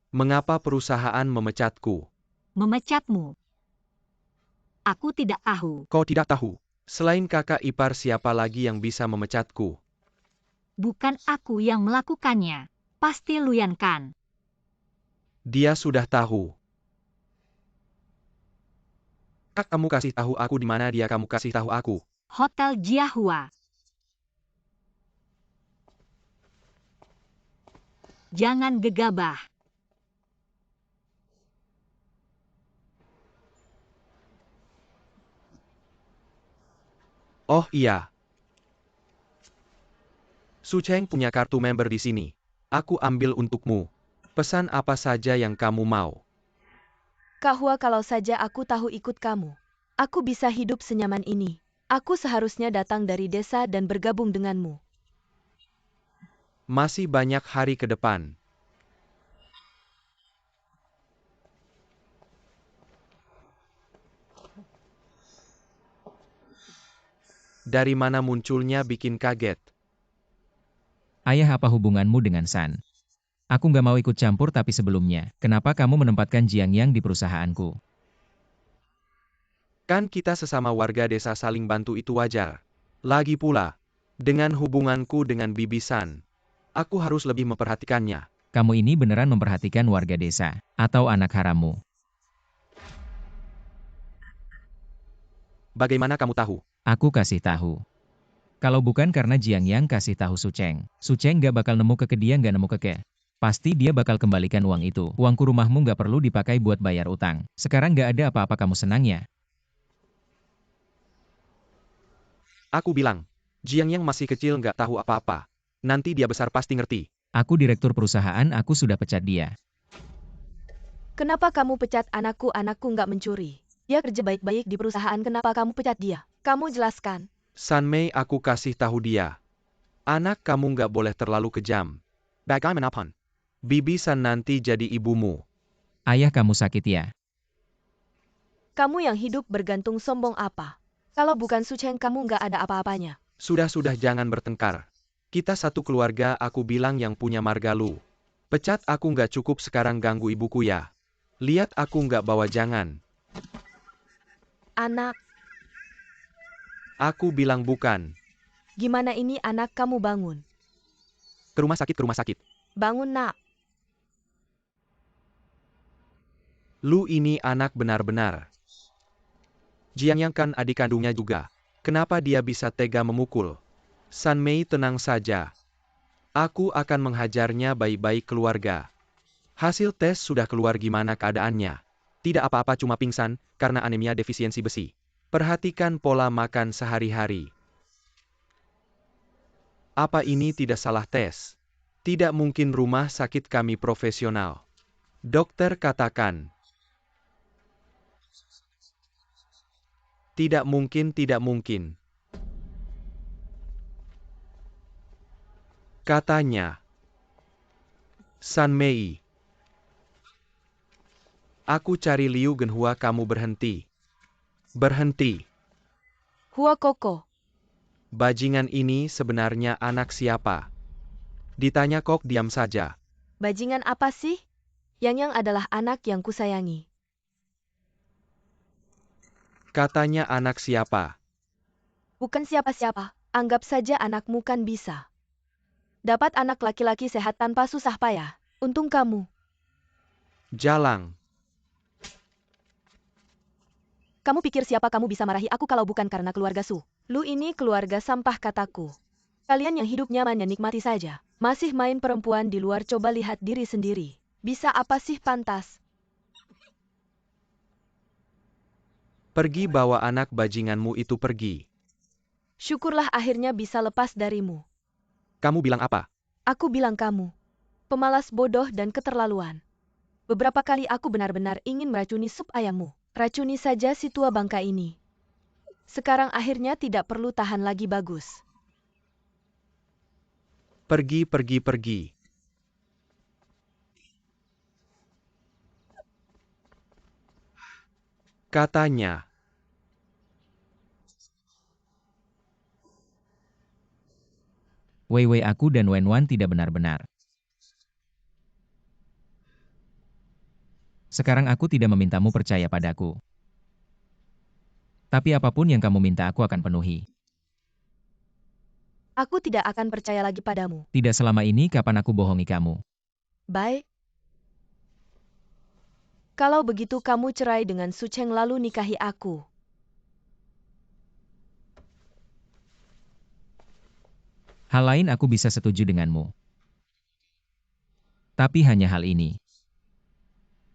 Mengapa perusahaan memecatku? Memecatmu. Aku tidak tahu. Kau tidak tahu. Selain kakak ipar siapa lagi yang bisa memecatku? Bukan aku yang melakukannya. Pasti Luyan kan. Dia sudah tahu. Kamu kasih tahu aku di mana dia kamu kasih tahu aku. Hotel Jiahua. Jangan gegabah. Oh iya. Su Cheng punya kartu member di sini. Aku ambil untukmu. Pesan apa saja yang kamu mau. Kak Hua, kalau saja aku tahu ikut kamu, aku bisa hidup senyaman ini. Aku seharusnya datang dari desa dan bergabung denganmu. Masih banyak hari ke depan. Dari mana munculnya bikin kaget? Ayah, apa hubunganmu dengan San? Aku nggak mau ikut campur, tapi sebelumnya, kenapa kamu menempatkan Jiang Yang di perusahaanku? Kan kita sesama warga desa saling bantu, itu wajar. Lagi pula, dengan hubunganku dengan Bibi San, aku harus lebih memperhatikannya. Kamu ini beneran memperhatikan warga desa, atau anak harammu? Bagaimana kamu tahu? Aku kasih tahu. Kalau bukan karena Jiang Yang kasih tahu Su Cheng nggak bakal nemu keke, dia nggak nemu keke. Pasti dia bakal kembalikan uang itu. Uangku rumahmu nggak perlu dipakai buat bayar utang. Sekarang nggak ada apa-apa, kamu senang ya? Aku bilang, Jiang yang masih kecil nggak tahu apa-apa. Nanti dia besar pasti ngerti. Aku direktur perusahaan, aku sudah pecat dia. Kenapa kamu pecat anakku? Anakku nggak mencuri. Dia kerja baik-baik di perusahaan, kenapa kamu pecat dia? Kamu jelaskan. San Mei, aku kasih tahu dia. Anak kamu nggak boleh terlalu kejam. Bagaimanapun, Bibi San nanti jadi ibumu. Ayah kamu sakit ya? Kamu yang hidup bergantung sombong apa? Kalau bukan Su Cheng kamu nggak ada apa-apanya. Sudah jangan bertengkar. Kita satu keluarga, aku bilang yang punya marga lu. Pecat aku nggak cukup, sekarang ganggu ibuku ya. Lihat aku nggak bawa jangan. Anak, Aku bilang bukan. gimana ini anak kamu bangun? Ke rumah sakit. Bangun nak. Lu ini anak benar-benar. Jiang Yang kan adik kandungnya juga. Kenapa dia bisa tega memukul? San Mei, tenang saja. Aku akan menghajarnya baik-baik keluarga. Hasil tes sudah keluar, gimana keadaannya? Tidak apa-apa, cuma pingsan, karena anemia defisiensi besi. Perhatikan pola makan sehari-hari. Apa ini tidak salah tes? Tidak mungkin, rumah sakit kami profesional. Dokter katakan. Tidak mungkin. Katanya. San Mei. Aku cari Liu Genhua, kamu berhenti. Berhenti. Hua Koko. Bajingan ini sebenarnya anak siapa? Ditanya kok diam saja. Bajingan apa sih? Yang adalah anak yang kusayangi. Katanya anak siapa? Bukan siapa-siapa, anggap saja anakmu kan bisa. Dapat anak laki-laki sehat tanpa susah payah. Untung kamu. Jalang. Kamu pikir siapa kamu bisa marahi aku kalau bukan karena keluarga Su? Lu ini keluarga sampah kataku. Kalian yang hidup nyaman dan nikmati saja. Masih main perempuan di luar, coba lihat diri sendiri. Bisa apa sih pantas? Pergi, bawa anak bajinganmu itu pergi. Syukurlah akhirnya bisa lepas darimu. Kamu bilang apa? Aku bilang kamu. Pemalas, bodoh, dan keterlaluan. Beberapa kali aku benar-benar ingin meracuni sup ayammu. Racuni saja si tua bangka ini. Sekarang akhirnya tidak perlu tahan lagi, bagus. Pergi. Katanya. Wei, aku dan Wenwan tidak benar-benar. Sekarang aku tidak memintamu percaya padaku. Tapi apapun yang kamu minta aku akan penuhi. Aku tidak akan percaya lagi padamu. Tidak selama ini, kapan aku bohongi kamu? Baik. Kalau begitu kamu cerai dengan Su Cheng lalu nikahi aku. Hal lain aku bisa setuju denganmu. Tapi hanya hal ini.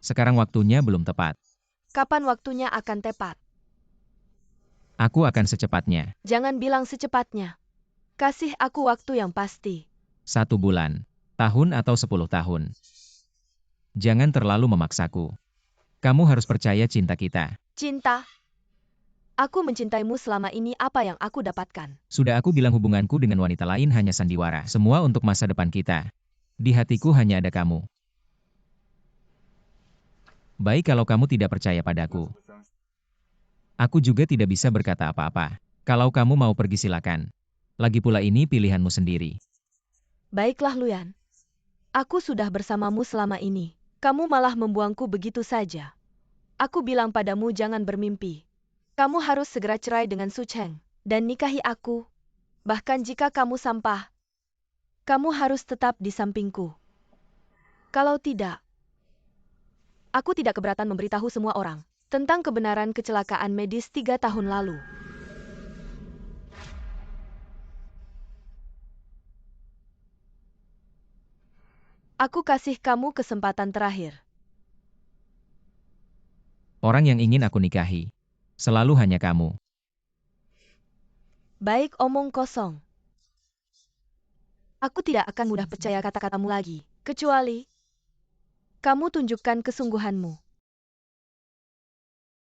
Sekarang waktunya belum tepat. Kapan waktunya akan tepat? Aku akan secepatnya. Jangan bilang secepatnya. Kasih aku waktu yang pasti. 1 bulan, tahun atau 10 tahun. Jangan terlalu memaksaku. Kamu harus percaya cinta kita. Cinta. Aku mencintaimu selama ini, apa yang aku dapatkan? Sudah aku bilang hubunganku dengan wanita lain hanya sandiwara. Semua untuk masa depan kita. Di hatiku hanya ada kamu. Baik, kalau kamu tidak percaya padaku. Aku juga tidak bisa berkata apa-apa. Kalau kamu mau pergi silakan. Lagi pula ini pilihanmu sendiri. Baiklah Luyan. Aku sudah bersamamu selama ini. Kamu malah membuangku begitu saja. Aku bilang padamu jangan bermimpi. Kamu harus segera cerai dengan Su Cheng dan nikahi aku. Bahkan jika kamu sampah, kamu harus tetap di sampingku. Kalau tidak, aku tidak keberatan memberitahu semua orang. tentang kebenaran kecelakaan medis 3 tahun lalu. Aku kasih kamu kesempatan terakhir. Orang yang ingin aku nikahi. Selalu hanya kamu. Baik, omong kosong. Aku tidak akan mudah percaya kata-katamu lagi, kecuali kamu tunjukkan kesungguhanmu.